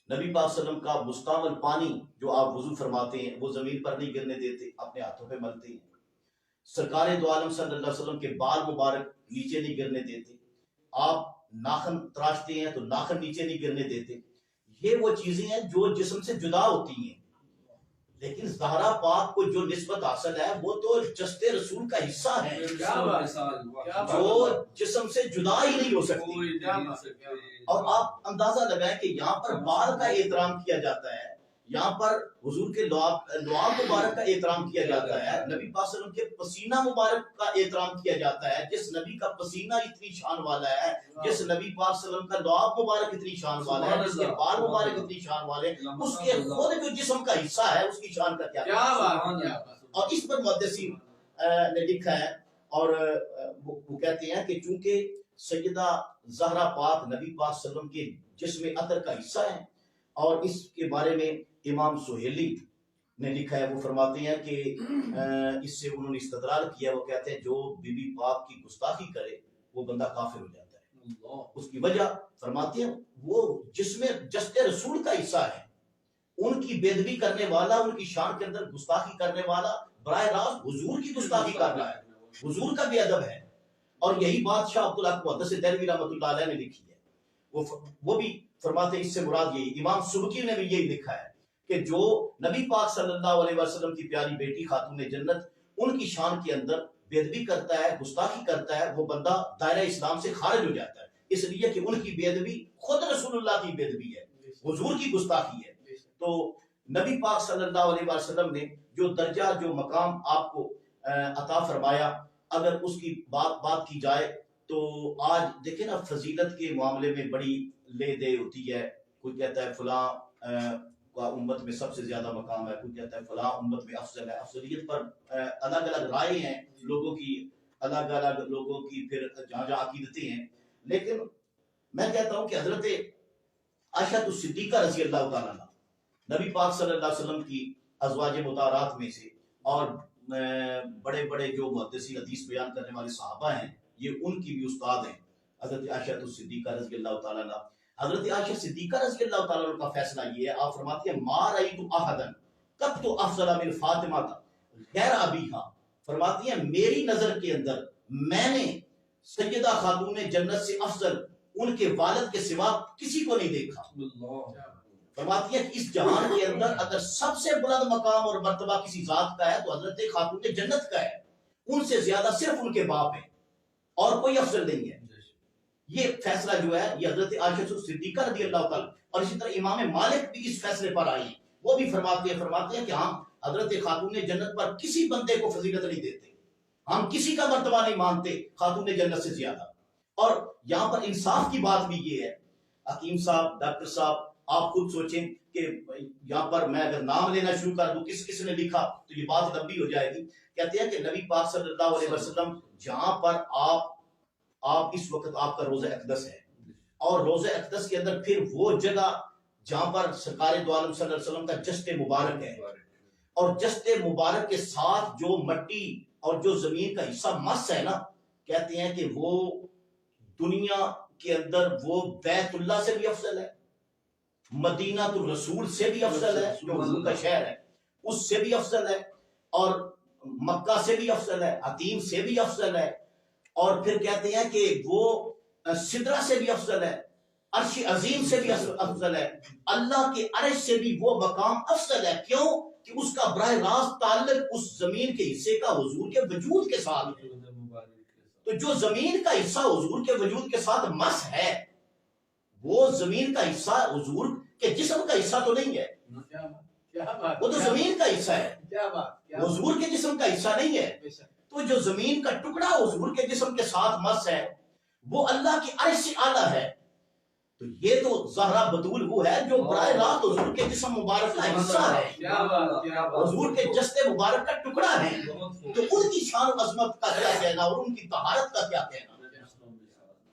نبی پاک صلی اللہ علیہ وسلم کا مستعمل پانی جو آپ وضو فرماتے ہیں وہ زمین پر نہیں گرنے دیتے، اپنے ہاتھوں پہ ملتے ہیں. سرکار دو عالم صلی اللہ علیہ وسلم کے بال مبارک نیچے نہیں گرنے دیتے. آپ ناخن تراشتے ہیں تو ناخن نیچے نہیں گرنے دیتے. یہ وہ چیزیں ہیں جو جسم سے جدا ہوتی ہیں. لیکن زہرا پاک کو جو نسبت حاصل ہے وہ تو جسد رسول کا حصہ ہے جو جسم سے جدا ہی نہیں ہو سکتی. اور آپ اندازہ لگائیں کہ یہاں پر بال کا احترام کیا جاتا ہے، یہاں پر حضور کے لعاب مبارک کا احترام کیا جاتا ہے، نبی پاک صلی اللہ علیہ وسلم کے پسینہ مبارک کا احترام کیا جاتا ہے. جس نبی کا پسینہ اتنی شان والا ہے، جس نبی پاک صلی اللہ علیہ وسلم کا لعاب مبارک اتنی شان والا ہے، جس کے بال مبارک اتنی شان والے ہیں، اس کے خود جو جسم کا حصہ ہے اس کی شان کا کیا. اور اس پر محدثین نے لکھا ہے اور وہ کہتے ہیں کہ چونکہ سیدہ زہرا پاک نبی پاک صلی اللہ علیہ وسلم کے جسم عطر کا حصہ ہے. اور اس کے بارے میں امام سہیلی نے لکھا ہے، وہ فرماتے ہیں کہ اس سے انہوں نے استدلال کیا. وہ کہتے ہیں جو بی بی پاک کی گستاخی کرے وہ بندہ کافر ہو جاتا ہے. اس کی وجہ فرماتے ہیں وہ جسم جسد رسول کا حصہ ہے. ان کی بے ادبی کرنے والا، ان کی شان کے اندر گستاخی کرنے والا براہ راست حضور کی گستاخی کر رہا ہے، حضور کا بے ادب ہے. اور یہی بات شاہ عبدالحق محدث دہلوی رحمۃ اللہ علیہ نے لکھی ہے. وہ بھی فرماتے ہیں اس سے مراد یہی. امام سبکی نے بھی یہی لکھا ہے کہ جو نبی پاک صلی اللہ علیہ وسلم کی پیاری بیٹی خاتون جنت ان کی شان کے اندر بے ادبی کرتا ہے، گستاخی کرتا ہے، وہ بندہ دائرہ اسلام سے خارج ہو جاتا ہے. اس لیے کہ ان کی بے ادبی خود رسول اللہ کی بے ادبی ہے، حضور کی گستاخی ہے. تو نبی پاک صلی اللہ علیہ وسلم نے جو درجہ جو مقام آپ کو عطا فرمایا، اگر اس کی بات کی جائے تو آج دیکھیں نا فضیلت کے معاملے میں بڑی لے دے ہوتی ہے. کوئی کہتا ہے فلاں کا امت میں سب سے زیادہ مقام ہے، کوئی کہتا ہے فلاں امت میں افضل ہے. افضلیت پر الگ الگ رائے ہیں لوگوں کی، الگ الگ لوگوں کی پھر جہاں جہاں عقیدتیں ہیں. لیکن میں کہتا ہوں کہ حضرت عائشہ صدیقہ رضی اللہ تعالیٰ عنہ نبی پاک صلی اللہ علیہ وسلم کی ازواج مطہرات میں سے، اور بڑے بڑے جو محدثین حدیث بیان کرنے والے صحابہ ہیں یہ ان کی بھی استاد ہیں، حضرت عائشہ صدیقہ رضی اللہ تعالیٰ عنہ. حضرت عائشہ صدیقہ رضی اللہ تعالیٰ عنہ کا فیصلہ یہ ہے، آپ فرماتی ہیں ما رأیت احدا قط افضل من فاطمہ غیر ابیہا. فرماتی ہیں میری نظر کے اندر میں نے سیدہ خاتون جنت سے افضل ان کے والد کے سوا کسی کو نہیں دیکھا. فرماتی ہے کہ اس جہان کے اندر اگر سب سے بلند مقام اور مرتبہ کسی ذات کا ہے تو حضرت خاتون جنت کا ہے. ان سے زیادہ صرف ان کے باپ ہیں اور کوئی افضل نہیں ہے. یہ فیصلہ جو ہے یہ حضرت عائشہ صدیقہ رضی اللہ تعالیٰ. اور اسی طرح امام مالک بھی اس فیصلے پر آئی، وہ بھی فرماتے ہیں کہ ہم حضرت خاتون جنت پر کسی بندے کو فضیلت نہیں دیتے، ہم کسی کا مرتبہ نہیں مانتے خاتون جنت سے زیادہ. اور یہاں پر انصاف کی بات بھی یہ ہے، حکیم صاحب، ڈاکٹر صاحب، آپ خود سوچیں کہ یہاں پر میں اگر نام لینا شروع کر دوں کس کس نے لکھا تو یہ بات لمبی ہو جائے گی. کہتے ہیں کہ نبی پاک صلی اللہ علیہ وسلم جہاں پر آپ اس وقت آپ کا روزہ اقدس ہے، اور روزہ اقدس کے اندر پھر وہ جگہ جہاں پر سرکار دو عالم صلی اللہ علیہ وسلم کا جسد مبارک ہے، اور جسد مبارک کے ساتھ جو مٹی اور جو زمین کا حصہ مس ہے نا، کہتے ہیں کہ وہ دنیا کے اندر وہ بیت اللہ سے بھی افضل ہے، مدینہ الرسول سے بھی افضل ہے جو حضور کا شہر ہے اس سے بھی افضل ہے، اور مکہ سے بھی افضل ہے، حتیم سے بھی افضل ہے، اور پھر کہتے ہیں کہ وہ سدرہ سے بھی افضل ہے، عرش عظیم سے بھی افضل ہے، اللہ کے عرش سے بھی وہ مقام افضل ہے. کیوں کہ اس کا براہ راست تعلق اس زمین کے حصے کا حضور کے وجود کے ساتھ ہے. تو جو زمین کا حصہ حضور کے وجود کے ساتھ مس ہے وہ زمین کا حصہ حضور کے جسم کا حصہ تو نہیں ہے، وہ تو زمین کا حصہ ہے، حضور کے جسم کا حصہ نہیں ہے. تو جو زمین کا ٹکڑا حضور کے جسم کے ساتھ مس ہے وہ اللہ کی عرش سے اعلیٰ ہے. تو یہ تو زہرا بطول وہ ہے جو براہ راست حضور کے جسم مبارک کا حصہ ہے، حضور کے جسد مبارک کا ٹکڑا ہے. تو ان کی شان و عظمت کا کیا کہنا اور ان کی طہارت کا کیا کہنا.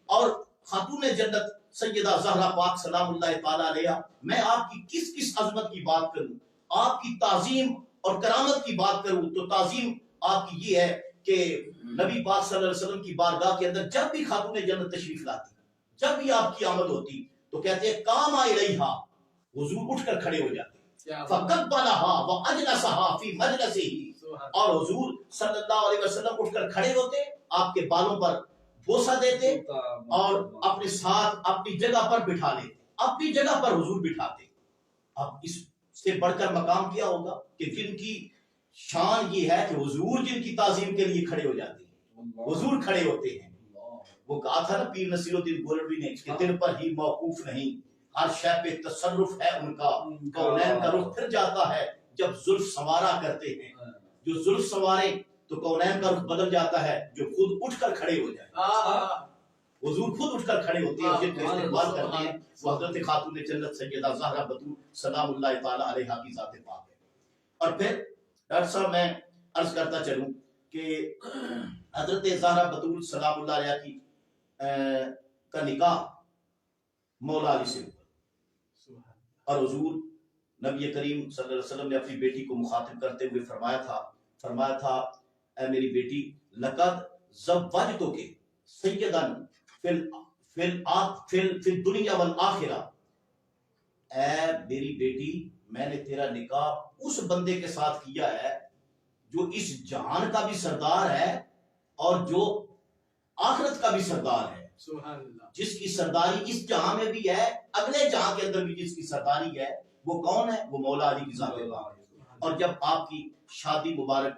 اور خاتون جنت سیدہ زہرا پاک سلام اللہ تعالی علیہ، میں آپ کی کس کس عظمت کی بات کروں، آپ کی تعظیم اور کرامت کی بات کروں تو تعظیم آپ کی یہ ہے کہ نبی پاک صلی اللہ علیہ وسلم کی بارگاہ کے اندر جب بھی خاتون جنت تشریف لاتی، جب بھی آپ کی آمد ہوتی تو کہتے ہیں کام الیہا، حضور اٹھ کر کھڑے ہو جاتے، فقبلھا واجلسھا فی مجلسہ، اور حضور صلی اللہ علیہ وسلم اٹھ کر کھڑے ہوتے، آپ کے بالوں پر بوسہ دیتے اور اپنے ساتھ اپنی جگہ پر بٹھا لیتے، اپنی جگہ پر حضور بٹھاتے. اب اس سے بڑھ کر مقام کیا ہوگا کہ جن کی شان یہ ہے کہ حضور جن کی تعظیم کے لیے کھڑے ہو جاتے ہیں، حضور کھڑے ہوتے ہیں. وہ کہا تھا نا پیر نصیر الدین گولڈوی نے کہ دل پر ہی موقوف نہیں، ہر شے پہ تصرف ہے ان کا، کونین کا رخ پھر جاتا ہے جب زلف سنوارا کرتے ہیں. جو زلف سنوارے تو کونین کا رخ بدل جاتا ہے جو خود اٹھ کر کھڑے ہو جائے. حضور خود اٹھ کر کھڑے ہوتے ہیں، جن کا استقبال کرتے ہیں وہ حضرت خاتون جنت سیدہ زہرا بطول سلام اللہ تعالی علیہا کی ذات پاک ہے. اور پھر ڈاکٹر صاحب میں عرض کرتا چلوں کہ حضرت زہرا بطول سلام اللہ علیہ کی کا نکاح مولا علی سے ہوا، اور حضور نبی کریم صلی اللہ علیہ وسلم نے اپنی بیٹی کو مخاطب کرتے ہوئے فرمایا تھا اے میری بیٹی لقد زوجتک سیدا فی الدنیا والآخرہ، اے میری بیٹی میں نے تیرا نکاح اس بندے کے ساتھ کیا ہے جو اس جہان کا بھی سردار ہے اور جو آخرت کا بھی سردار ہے، سبحان اللہ، جس کی سرداری اس جہاں میں بھی ہے اگلے جہاں کے اندر بھی جس کی سرداری ہے وہ کون ہے؟ وہ مولا علی کی ذات پاک ہے. اور جب آپ کی شادی مبارک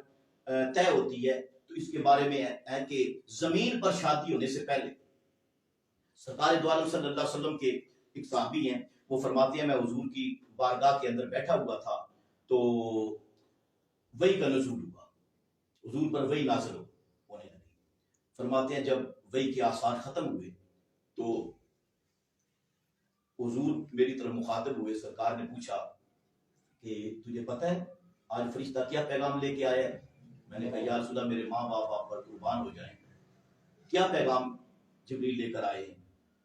طے ہوتی ہے تو اس کے بارے میں ہے کہ زمین پر شادی ہونے سے پہلے سرکار دو عالم صلی اللہ علیہ وسلم کے ایک صحابی ہیں، وہ فرماتے ہیں میں حضور کی بارگاہ کے اندر بیٹھا ہوا تھا تو وحی کا نزول ہوا، حضور پر وحی نازل ہونے لگی. فرماتے ہیں جب وحی کے آثار ختم ہوئے تو حضور میری طرف مخاطب ہوئے، سرکار نے پوچھا کہ تجھے پتہ ہے آج فرشتہ کیا پیغام لے کے آیا ہے؟ میں نے کہا یا رسول اللہ میرے ماں باپ آپ پر قربان ہو جائیں، کیا پیغام جبریل لے کر آئے ہیں؟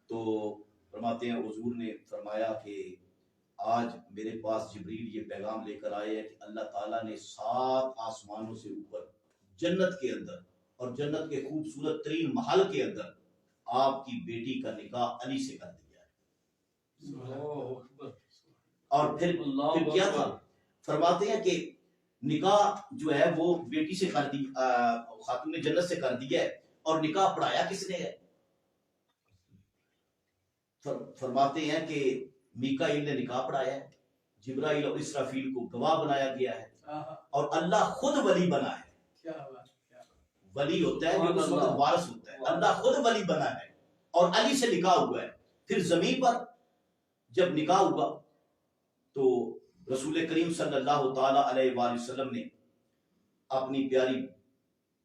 تو فرماتے ہیں حضور نے فرمایا کہ آج میرے پاس جبریل یہ پیغام لے کر آئے ہیں کہ اللہ تعالیٰ نے 7 آسمانوں سے اوپر جنت کے اندر اور جنت کے خوبصورت ترین محل کے اندر آپ کی بیٹی کا نکاح علی سے کر دیا ہے. اور پھر کیا تھا؟ فرماتے ہیں کہ نکاح جو ہے وہ بیٹی سے کر دی، خاتون جنت سے کر دیا ہے، اور نکاح پڑھایا کس نے ہے؟ فرماتے ہیں کہ میکائیل نے نکاح پڑھایا ہے، جبرائیل اور اسرافیل کو گواہ بنایا گیا ہے، اور اللہ خود ولی بنا ہے. ولی ہوتا ہے جو اس وقت وارث ہوتا ہے، اللہ خود ولی بنا ہے اور علی سے نکاح ہوا ہے. پھر زمین پر جب نکاح ہوا تو رسول کریم صلی اللہ تعالی علیہ وآلہ وسلم نے اپنی پیاری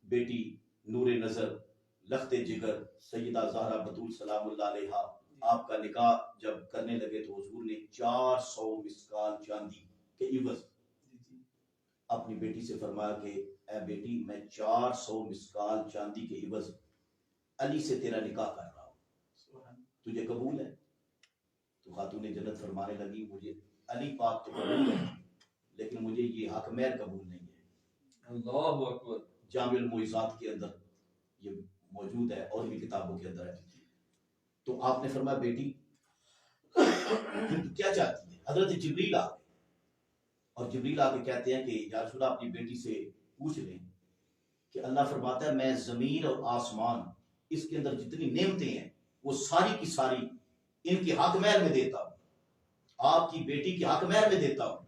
بیٹی نور نظر لخت جگر سیدہ زہرا بطول سلام اللہ علیہا آپ کا نکاح جب کرنے لگے تو حضور نے 400 مسکال چاندی کے عوض اپنی بیٹی سے فرمایا کہ اے بیٹی میں 400 مسکال چاندی کے عوض علی سے تیرا نکاح کر رہا ہوں، تجھے قبول ہے؟ تو خاتون جنت فرمانے لگی مجھے علی پاک تو قبول ہے لیکن مجھے یہ حق مہر قبول نہیں ہے۔ اللہ اکبر۔ جامع المعجزات کے اندر یہ موجود ہے اور بھی کتابوں کے اندر ہے۔ تو آپ نے فرمایا بیٹی کیا چاہتی ہے؟ حضرت جبریل آ گئے اور جبریل آ کے کہتے ہیں کہ یا رسول اللہ اپنی بیٹی سے پوچھ لیں کہ اللہ فرماتا ہے میں زمین اور آسمان اس کے اندر جتنی نعمتیں ہیں وہ ساری کی ساری ان کی حق مہر میں دیتا ہوں، آپ کی بیٹی کی حق مہر میں دیتا ہوں۔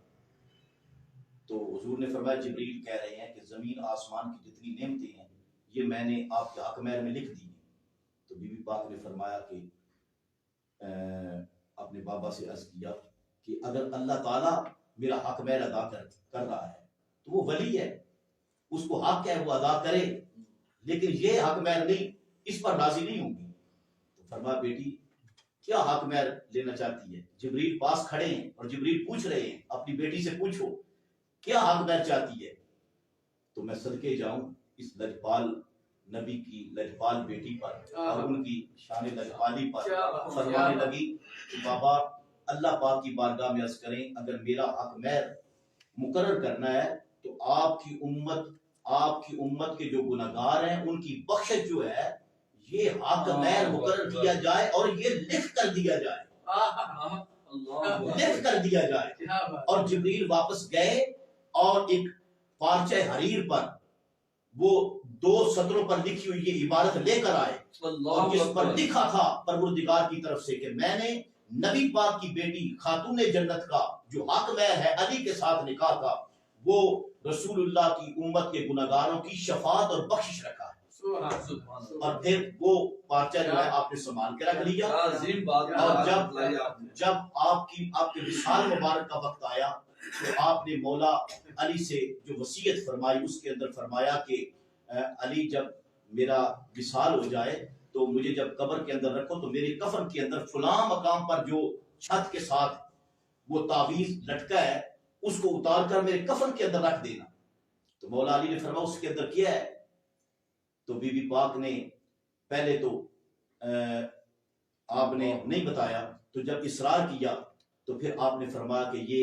تو حضور نے فرمایا جبریل کہہ رہے ہیں کہ زمین آسمان کی جتنی نعمتیں ہیں یہ میں نے آپ کے حق مہر میں لکھ دی ہیں۔ تو بی بی پاک نے فرمایا کہ اپنے بابا سے عرض کیا کہ اگر اللہ تعالیٰ میرا حق مہر ادا کر رہا ہے تو وہ ولی ہے، اس کو حق ہے وہ ادا کرے، لیکن یہ حق مہر نہیں، اس پر راضی نہیں ہوں گی۔ تو فرمایا بیٹی کیا حق مہر لینا چاہتی ہے؟ جبریل پاس کھڑے ہیں اور جبریل پوچھ رہے ہیں اپنی بیٹی سے پوچھو کیا حق مہر چاہتی ہے؟ تو میں صدقے جاؤں اس لجپال نبی کی لجپال بیٹی پر اور ان کی شان لجپالی پر فرمانے لگی کہ بابا اللہ پاک کی بارگاہ میں عرض کریں اگر میرا حق مہر مقرر کرنا ہے تو آپ کی امت کے جو گناہگار ہیں ان کی بخشش جو ہے یہ حق مہر مقرر کیا جائے اور یہ لکھ کر دیا جائے، لکھ کر دیا جائے۔ اور جبریل واپس گئے اور ایک پارچہ حریر پر وہ 2 سطروں پر لکھی ہوئی یہ عبارت لے کر آئے اور جس پر لکھا تھا پروردگار کی طرف سے کہ میں نے نبی پاک کی بیٹی خاتون جنت کا جو حق مہر ہے علی کے ساتھ نکاح کا وہ رسول اللہ کی امت کے گناہگاروں کی شفاعت اور بخشش رکھا ہے۔ اور پھر وہ پارچہ جو ہے آپ نے سنبھال کے رکھ لیا اور جب آپ کے وصال مبارک کا وقت آیا تو آپ نے مولا علی سے جو وصیت فرمائی اس کے اندر فرمایا کہ علی جب میرا وصال ہو جائے تو مجھے جب قبر کے اندر رکھو تو میرے کفن کے اندر فلاں مقام پر جو چھت کے ساتھ وہ تعویذ لٹکا ہے اس کو اتار کر میرے کفن کے اندر رکھ دینا۔ تو مولا علی نے فرمایا اس کے اندر کیا ہے؟ تو بی بی پاک نے پہلے تو آپ نے نہیں بتایا، تو جب اصرار کیا تو پھر آپ نے فرمایا کہ یہ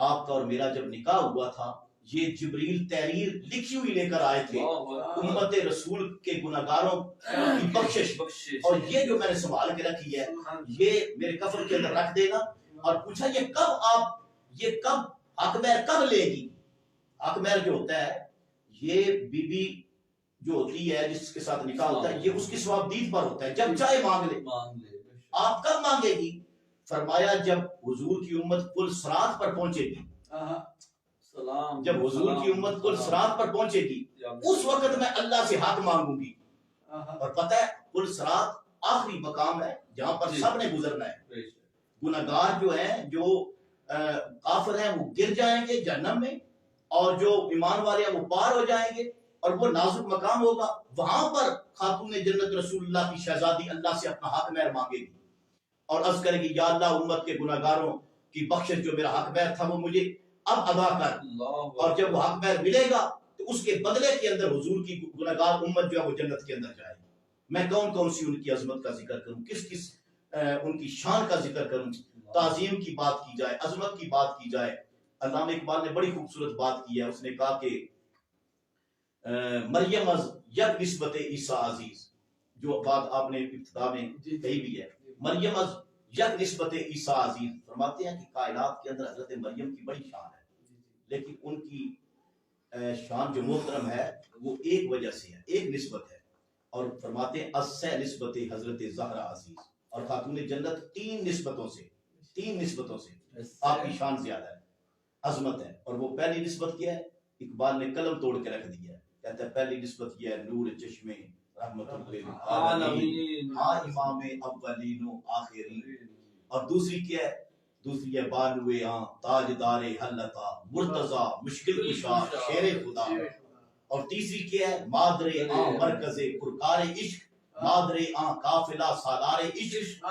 آپ کا اور میرا جب نکاح ہوا تھا یہ جبریل تحریر لکھی ہوئی لے کر آئے تھے امت رسول کے گناہگاروں کی بخشش، اور یہ جو میں نے سنبھال کے رکھی ہے یہ میرے کفن کے اندر رکھ دینا۔ اور پوچھا یہ کب حق مہر کب لے گی؟ حق مہر جو ہوتا ہے یہ بی بی جو ہوتی ہے جس کے ساتھ نکاح ہوتا ہے یہ اس کی ثوابدید پر ہوتا ہے، جب چاہے مانگ لے۔ آپ کب مانگے گی؟ فرمایا جب حضور کی امت پل صراط پر پہنچے گی، جب حضور کی امت پل صراط پر پہنچے گی اس وقت میں اللہ سے حق مانگوں گی۔ اور پتہ ہے پل صراط آخری مقام ہے جہاں پر سب نے گزرنا ہے، گناہگار جو ہیں جو کافر ہیں وہ گر جائیں گے جہنم میں اور جو ایمان والے ہیں وہ پار ہو جائیں گے، اور وہ نازک مقام ہوگا وہاں پر خاتون جنت رسول اللہ کی شہزادی اللہ سے اپنا حق مہر مانگے گی اور عرض کرے گی یا اللہ امت کے گناہگاروں کی بخشش جو میرا حق مہر تھا وہ مجھے اب ادا کر۔ اور جب وہ حق مہر ملے گا تو اس کے بدلے کے اندر حضور کی گناہگار امت جو ہے وہ جنت کے اندر جائے گی۔ میں کون سی ان کی عظمت کا ذکر کروں، کس ان کی شان کا ذکر کروں، تعظیم کی بات کی جائے، عظمت کی بات کی جائے۔ علامہ اقبال نے بڑی خوبصورت بات کی ہے، اس نے کہا کہ مریم از یک نسبت عیسیٰ عزیز، جو بات آپ نے ابتدا میں کہی بھی ہے، مریم از یک نسبت عیسیٰ عزیز، فرماتے ہیں کہ کائنات کے اندر حضرت مریم کی بڑی شان ہے لیکن ان کی شان جو محترم ہے وہ ایک وجہ سے ہے، ایک نسبت ہے، اور فرماتے ہیں از سے نسبت حضرت زہرا عزیز، اور خاتون جنت 3 نسبتوں سے آپ کی شان زیادہ ہے، عظمت ہے۔ اور وہ پہلی نسبت کیا ہے؟ اقبال نے قلم توڑ کے رکھ دیا ہے، کہتا ہے پہلی نسبت یہ ہے نور چشمے رحمت للعالمین، ہاں امام اولین و آخرین۔ اور دوسری کیا ہے؟ دوسری ہے بانوے آن تاجدار حلتا مرتضی مشکل کشا شیر خدا۔ اور تیسری کیا ہے؟ مادر آن مرکز پرکار عشق، مادر آن قافلہ سالار عشق۔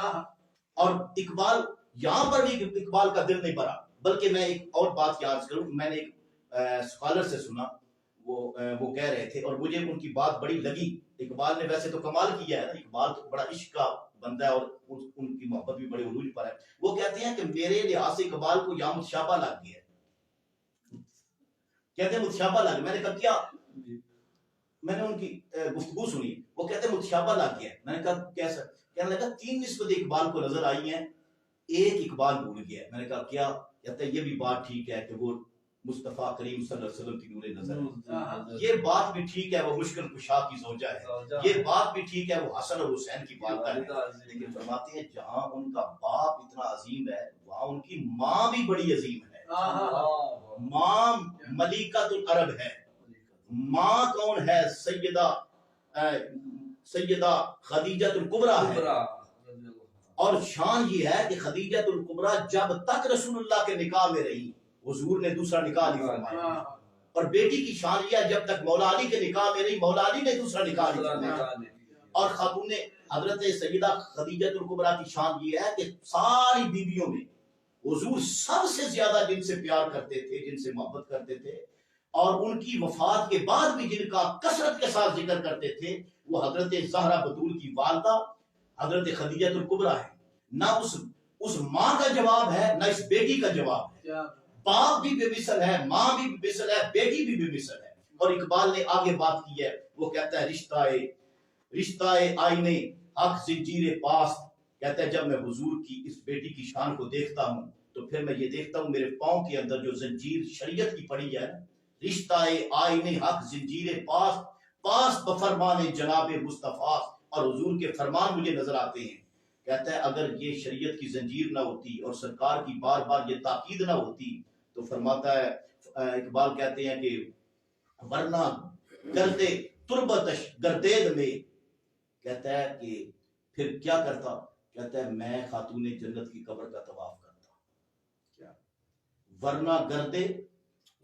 اور اقبال یہاں پر بھی اقبال کا دل نہیں بھرا، بلکہ میں ایک اور بات یاد کروں، میں نے ایک اسکالر سے سنا، وہ کہہ رہے تھے اور مجھے ان کی بات بڑی لگی. اقبال نے ویسے تو کمال کیا ہے نا، اقبال تو بڑا عشق کا بندہ ہے اور ان کی محبت بھی بڑے عروج پر ہے. وہ کہتے ہیں کہ میرے لحاظ سے اقبال کو یہاں متشابہ لگ گیا ہے. کہتے ہیں متشابہ لگ گیا. میں نے کہا کیا؟ میں نے ان کی گفتگو سنی، وہ کہتے ہیں متشابہ لگ گیا ہے. میں نے کہا کیسا؟ کہنے لگا 3 نسبتیں اقبال کو نظر آئی ہیں، ایک اقبال بھول گیا ہے. میں نے کہا کیا؟ کہتا ہے یہ بھی بات ٹھیک ہے کہ وہ مصطفیٰ کریم صلی اللہ علیہ وسلم کی نور نظر ہے، یہ بات بھی ٹھیک ہے وہ مشکل کشا کی زوجہ ہے، یہ بات بھی ٹھیک ہے وہ حسن اور حسین کی والدہ ہے. لیکن فرماتے ہیں جہاں ان کا باپ اتنا عظیم ہے وہاں ان کی ماں بھی بڑی عظیم ہے. ماں ملکۃ العرب ہے. ماں کون ہے؟ سیدہ خدیجہ الکبریٰ ہے. اور شان یہ ہے کہ خدیجہ الکبریٰ جب تک رسول اللہ کے نکاح میں رہی حضور نے دوسرا نکاح نہیں فرمایا. اور بیٹی کی شان یہ ہے جب تک مولا علی کے نکاح میں رہی مولا علی نے دوسرا نکاح نہیں فرمایا. اور خاتون حضرت سیدہ خدیجہ الکبریٰ کی شان یہ ہے کہ ساری بیویوں میں حضور سب سے زیادہ جن سے پیار کرتے تھے، جن سے محبت کرتے تھے، اور ان کی وفات کے بعد بھی جن کا کثرت کے ساتھ ذکر کرتے تھے وہ حضرت زہرا بطول کی والدہ حضرت خدیجہ الکبریٰ ہے. نہ اس ماں کا جواب ہے نہ اس بیٹی کا جواب ہے. باپ بھی بے مثل ہے، ماں بھی بے مثل ہے، بیٹی بھی بے مثل ہے. اور اقبال نے آگے بات کی ہے، وہ کہتا ہے رشتہ آئینے حق زنجیر پاس. کہتا ہے جب میں حضور کی اس بیٹی کی شان کو دیکھتا ہوں تو پھر میں یہ دیکھتا ہوں میرے پاؤں کے اندر جو زنجیر شریعت کی پڑی ہے، رشتہ آئینے حق زنجیر پاس بفرمان جناب مصطفیٰ. اور حضور کے فرمان مجھے نظر آتے ہیں. کہتا ہے اگر یہ شریعت کی زنجیر نہ ہوتی اور سرکار کی بار بار یہ تاکید نہ ہوتی تو فرماتا ہے اقبال کہتے ہیں کہ ورنہ گردے تربتش گردید میں، کہتا ہے کہ پھر کیا کرتا؟ کہتا ہے میں خاتون جنت کی قبر کا طواف کرتا. ورنہ گردے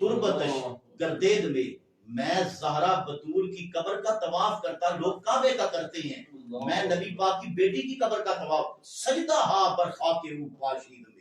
تربتش گردید میں زہرا بطول کی قبر کا طواف کرتا. لوگ کعبے کا کرتے ہیں، میں نبی پاک کی بیٹی کی قبر کا طواف سجدہ ہا پر خاک روح پاشید میں.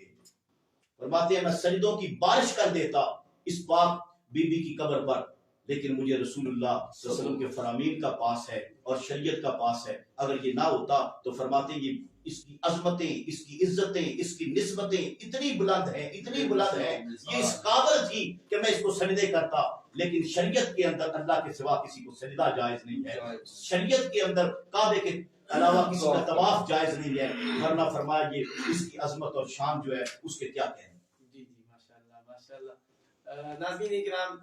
فرماتے ہیں میں سجدوں کی بارش کر دیتا اس پاک بی بی کی قبر پر، لیکن مجھے رسول اللہ صلی اللہ علیہ وسلم کے فرامین کا پاس ہے اور شریعت کا پاس ہے. اگر یہ نہ ہوتا تو فرماتے ہیں یہ اس کی عظمتیں، اس کی عزتیں، اس کی نسبتیں اتنی بلند ہیں، اتنی بلند ہیں، یہ اس قابل تھی کہ میں اس کو سجدے کرتا. لیکن شریعت کے اندر اللہ کے سوا کسی کو سجدہ جائز نہیں ہے. شریعت کے اندر کعبے کے علاوہ کسی کا طواف جائز نہیں ہے. ورنہ فرمایا یہ اس کی عظمت اور شان جو ہے اس کے کیا کہیں. جی ماشاءاللہ ماشاءاللہ. ناظرین اکرام،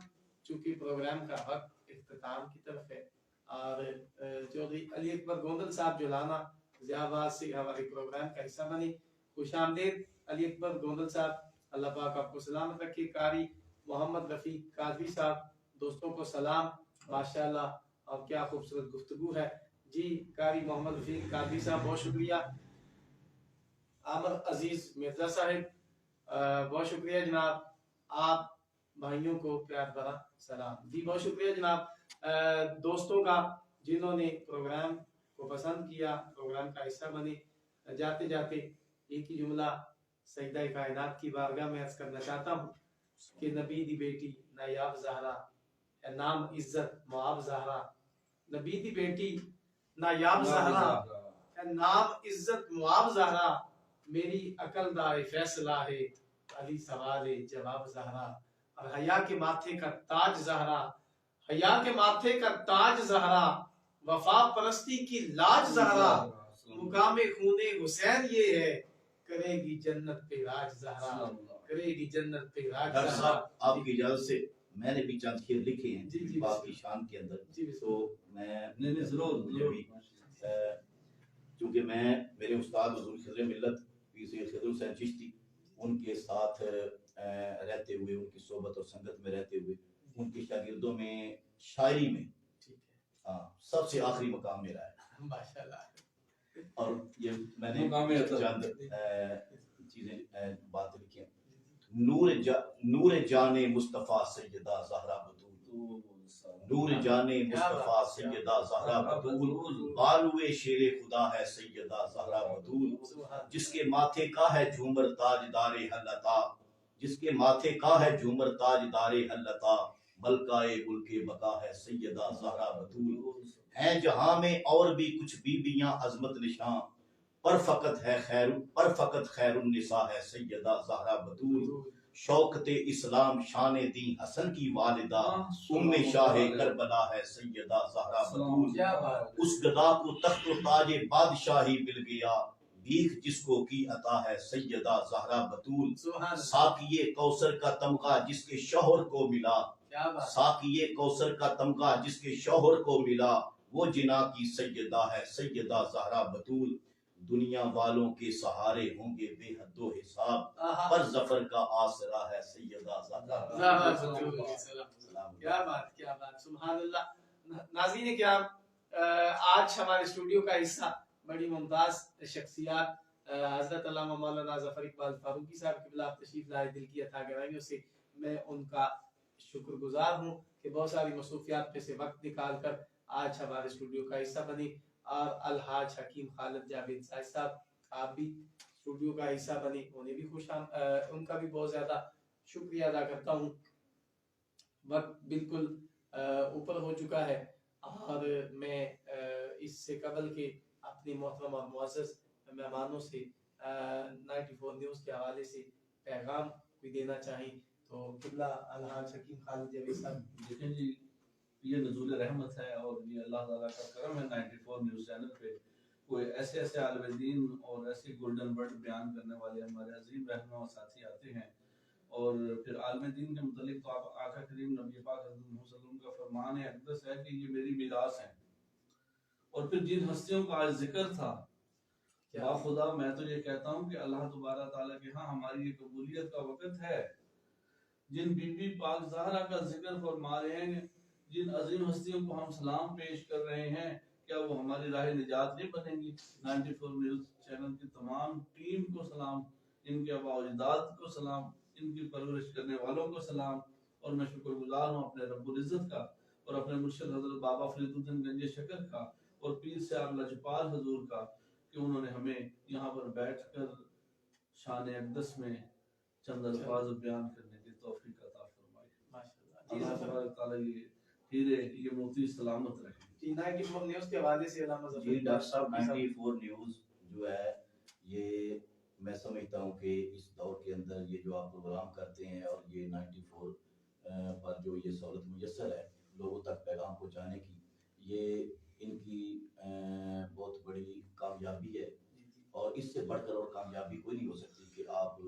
چونکہ پروگرام کا وقت اختتام کی طرف ہے اور چودھری علی اکبر گوندل صاحب جولانا ضیاء آباد سے ہمارے پروگرام کا حصہ بنے. خوش آمدید علی اکبر گوندل صاحب، اللہ پاک آپ کو سلامت رکھے. قاری محمد رفیق قادری صاحب، دوستوں کو سلام. ماشاءاللہ اور کیا خوبصورت گفتگو ہے. جی قاری محمد رفیق قادری صاحب بہت شکریہ. عامر عزیز مرزا صاحب بہت شکریہ جناب. آپ بھائیوں کو پیار بھرا سلام. جی بہت شکریہ جناب دوستوں کا جنہوں نے پروگرام کو پسند کیا، پروگرام کا حصہ بنے. جاتے جاتے ایک ہی جملہ سیدہ کائنات کی بارگاہ میں عرض کرنا چاہتا ہوں کہ نبی دی بیٹی نایاب زہرا، نام عزت معاب زہرا. نبی دی بیٹی نایاب زہرا، نام عزت معاب زہرا. میری عقل دا فیصلہ ہے علی سوال جواب زہرا. اور حیا کے ماتھے کا تاج زہرا، حیا کے ماتھے کا تاج زہرا. وفا پرستی کی لاج زہرا. مقام خون حسین یہ ہے، کرے گی جنت پہ راج زہرا، کرے گی جنت پہ راج ڈاکٹر زہرا. صاحب آپ کی اجازت سے میں نے بھی چند شعر لکھے ہیں جی باپ کی شان کے اندر. تو میں ضرور چونکہ میرے استاد حضور خضر ملت پیر سید خضر حسین چشتی، ان کے ساتھ رہتے ہوئے، ان کی صحبت اور سنگت میں رہتے ہوئے، ان کے شاگردوں میں شاعری میں سب سے آخری مقام میرا ہے ماشاءاللہ. اور یہ میں نے چند چیزیں باتیں لکھی ہیں. نور جان مصطفیٰ سیدہ زہرا بطول، نور جانے مصطفیٰ سیدہ زہرا بطول، بالوے شیر خدا ہے سیدہ زہرا بطول، جس کے ماتھے کا ہے جھومر تاج دار حلتا، جس کے ماتھے کا ہے جھومر تاج دار حلتا، ملکہ ملک بقا ہے سیدہ زہرا بطول، ہیں جہاں میں اور بھی کچھ بیویاں عظمت نشاں، پر فقط خیر النساء ہے سیدہ زہرا بطول، شوکت اسلام شان دین حسن کی والدہ، ام شاہ کربلا ہے سیدہ زہرا بطول، اس گدا کو تخت و تاج بادشاہی مل گیا، بھیک جس کو کی عطا ہے سیدہ زہرا بطول، ساقیے کوثر کا تمغہ جس کے شوہر کو ملا، ساقیے کوثر کا تمغہ جس کے شوہر کو ملا، وہ جنا کی سیدہ ہے سیدہ زہرا بطول، دنیا والوں کے سہارے ہوں گے بے حد و حساب، پر ظفر کا آسرا ہے سیدہ زہرا بطول۔ کیا بات، کیا بات، سبحان اللہ۔ ناظرین کرام، آج ہمارے اسٹوڈیو کا حصہ بڑی ممتاز شخصیات حضرت علامہ مولانا ظفر اقبال فاروقی صاحب قبلہ تشریف لائے، دل کی عطا گرائیوں سے میں ان کا شکر گزار ہوں کہ بہت ساری مصروفیات پہ سے وقت نکال کر آج ہمارے اسٹوڈیو کا حصہ بنی، اور الحاج حکیم خالد جاوید صاحب، آپ بھی اسٹوڈیو کا حصہ بنی، انہیں بھی ان کا بھی بہت زیادہ شکریہ ادا کرتا ہوں۔ وقت بالکل اوپر ہو چکا ہے، اور میں اس سے قبل کے اپنی محترم اور معزز مہمانوں سے 94 نیوز کے حوالے سے پیغام کوئی دینا چاہیں تو قبلہ الحاج حکیم خالد جاوید صاحب۔ دیکھیں جی، یہ نزول رحمت ہے اور یہ اللہ تعالیٰ کا کرم ہے 94 نیوز چینل پہ کوئی ایسے عالم دین اور ایسے گولڈن ورڈ بیان کرنے والے ہمارے عظیم رہنما اور ساتھی آتے ہیں، اور پھر عالم دین کے متعلق تو آپ آقا کریم نبی پاک حضرت محمد صلی اللہ علیہ وسلم کا فرمان اقدس ہے کہ یہ میری میراث ہے، اور پھر جن ہستیوں کا آج ذکر تھا، با خدا میں تو یہ کہتا ہوں کہ اللہ تبارک تعالیٰ کے ہاں ہماری یہ قبولیت کا وقت ہے۔ جن بی بی پاک زہرا کا ذکر فرما رہے ہیں، جن عظیم ہستیوں کو ہم سلام پیش کر رہے ہیں، کیا وہ ہماری راہ نجات نہیں بنیں گی؟ 94 نیوز چینل کی تمام ٹیم کو سلام، ان کے آباء و اجداد کو سلام، ان کی پرورش کرنے والوں کو سلام، اور میں شکر گزار ہوں اپنے رب العزت کا اور اپنے مرشد حضرت بابا فرید الدین گنج شکر کا اور پیر صاحب لجپال حضور کا کہ انہوں نے ہمیں یہاں پر بیٹھ کر شان اقدس میں چند الفاظ بیان کرنے کی توفیق عطا فرمائی۔ اللہ تبارک تعالیٰ یہ ہیرے یہ موتی سلامت رکھے۔ جی 94 نیوز کے حوالے سے علامہ ظفر جی ڈاکٹر صاحب، 94 نیوز جو ہے یہ میں سمجھتا ہوں کہ اس دور کے اندر یہ جو آپ پروگرام کرتے ہیں اور یہ 94 پر جو یہ سہولت میسر ہے لوگوں تک پیغام پہنچانے کی، یہ ان کی بہت بڑی کامیابی ہے، اور اس سے بڑھ کر اور کامیابی کوئی نہیں ہو سکتی کہ آپ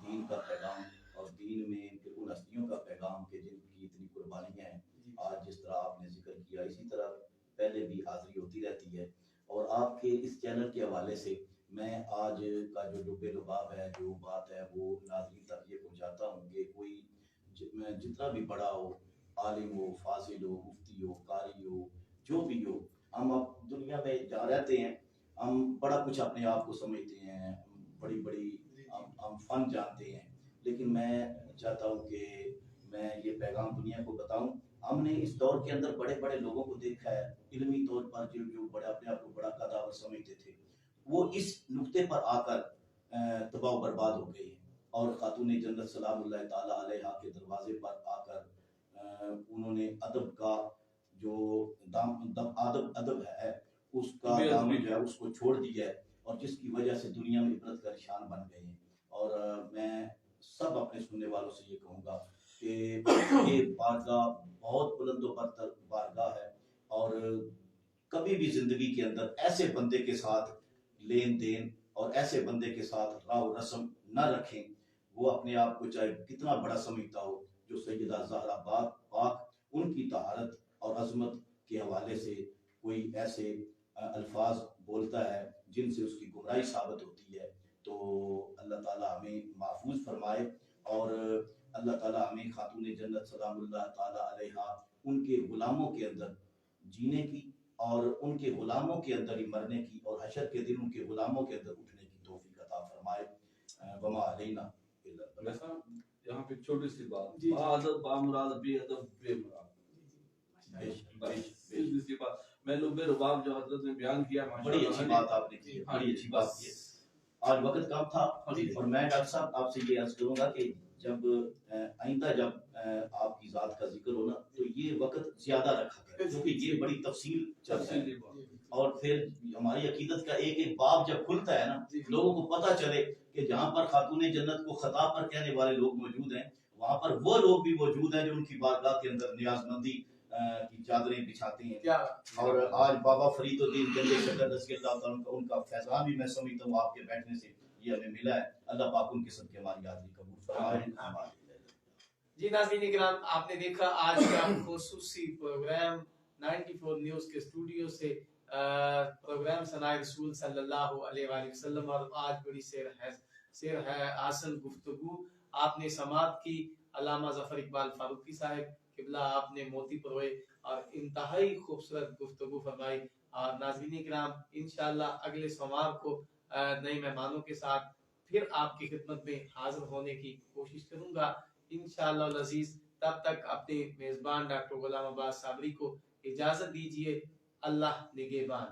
دین کا پیغام اور دین میں پھر ان ہستیوں کا پیغام کہ جن کی اتنی قربانیاں ہیں، آج جس طرح آپ نے ذکر کیا اسی طرح پہلے بھی حاضری ہوتی رہتی ہے، اور آپ کے اس چینل کے حوالے سے میں آج کا جو لب لباب ہے، جو بات ہے، وہ ناظرین تک یہ پہنچاتا ہوں کہ کوئی جتنا بھی بڑا ہو، عالم ہو، فاضل ہو، مفتی ہو، قاری ہو، جو بھی ہو، ہم اب دنیا میں جہاں رہتے ہیں ہم بڑا کچھ اپنے آپ کو سمجھتے ہیں، بڑی بڑی ہم فن جانتے ہیں، لیکن میں چاہتا ہوں کہ میں یہ پیغام دنیا کو بتاؤں۔ ہم نے اس دور کے اندر بڑے بڑے لوگوں کو دیکھا ہے علمی طور پر جو بڑے اپنے آپ کو بڑا قداور سمجھتے تھے، وہ اس نقطے پر آ کر تباہ و برباد ہو گئے ہیں، اور خاتون جنت سلام اللہ تعالیٰ علیہا کے دروازے پر آ کر انہوں نے ادب کا جو ادب ہے اس کا دامن جو ہے اس کو چھوڑ دیا ہے، اور جس کی وجہ سے دنیا میں عبرت کا نشان بن گئے ہیں۔ اور میں سب اپنے سننے والوں سے یہ کہوں گا کہ یہ بارگاہ بہت بلند و برتر بارگاہ ہے، اور کبھی بھی زندگی کے اندر ایسے بندے کے ساتھ لین دین اور ایسے بندے کے ساتھ راہ و رسم نہ رکھیں، وہ اپنے آپ کو چاہے کتنا بڑا سمجھتا ہو، جو سیدہ زہرا پاک ان کی طہارت اور عظمت کے حوالے سے کوئی ایسے الفاظ بولتا ہے جن سے اس کی گمراہی ثابت ہوتی ہے، تو اللہ تعالیٰ ہمیں محفوظ فرمائے، اور اللہ تعالیٰ ہمیں خاتون جنت سلام اللہ تعالیٰ علیہا ان کے غلاموں کے اندر جینے کی اور ان کے غلاموں کے اندر ہی مرنے کی اور حشر کے دن ان کے غلاموں کے اندر اٹھنے کی توفیق عطا فرمائے۔ وما علینا الا البلاغ۔ یہاں پہ چھوٹی سی بات، با ادب با مراد، بے ادب بے مراد۔ میں لب رباب جو حضرت نے بیان کیا بڑی اچھی بات آپ نے کی، بڑی اچھی بات کی. آج وقت کم تھا اور میں ڈاکٹر صاحب آپ سے یہ عرض کروں گا کہ جب آئندہ جب آپ کی ذات کا ذکر ہو نا تو یہ وقت زیادہ رکھا کرے کیونکہ یہ بڑی تفصیل چلتا ہے. اور پھر ہماری عقیدت کا ایک ایک باب جب کھلتا ہے نا لوگوں کو پتہ چلے کہ جہاں پر خاتون جنت کو خطا پر کہنے والے لوگ موجود ہیں وہاں پر وہ لوگ بھی موجود ہیں جو ان کی بارگاہ کے اندر نیاز مندی کی چادریں بچھاتے ہیں. اور آج بابا فرید الدین گنج شکر رضی اللہ تعالیٰ کا ان کا فیضان بھی میں سمجھتا ہوں آپ کے بیٹھنے سے یہ ہمیں ملا ہے. اللہ پاک ان کے صدقے ہماری حاضری قبول فرمائے. جی ناظرین کرام آپ نے دیکھا آج کا خصوصی پروگرام 94 نیوز کے اسٹوڈیو سے پروگرام ثناء رسول صلی اللہ علیہ وآلہ وسلم اور آج بڑی سیر ہے حاصل گفتگو آپ نے سماعت کی. علامہ ظفر اقبال فاروقی صاحب قبلہ آپ نے موتی پروئے اور انتہائی خوبصورت گفتگو فرمائی. اور ناظرین کرام انشاءاللہ اگلے سوموار کو نئے مہمانوں کے ساتھ پھر آپ کی خدمت میں حاضر ہونے کی کوشش کروں گا انشاءاللہ العزیز. تب تک اپنے میزبان ڈاکٹر غلام عباس صابری کو اجازت دیجیے. اللہ نگہبان.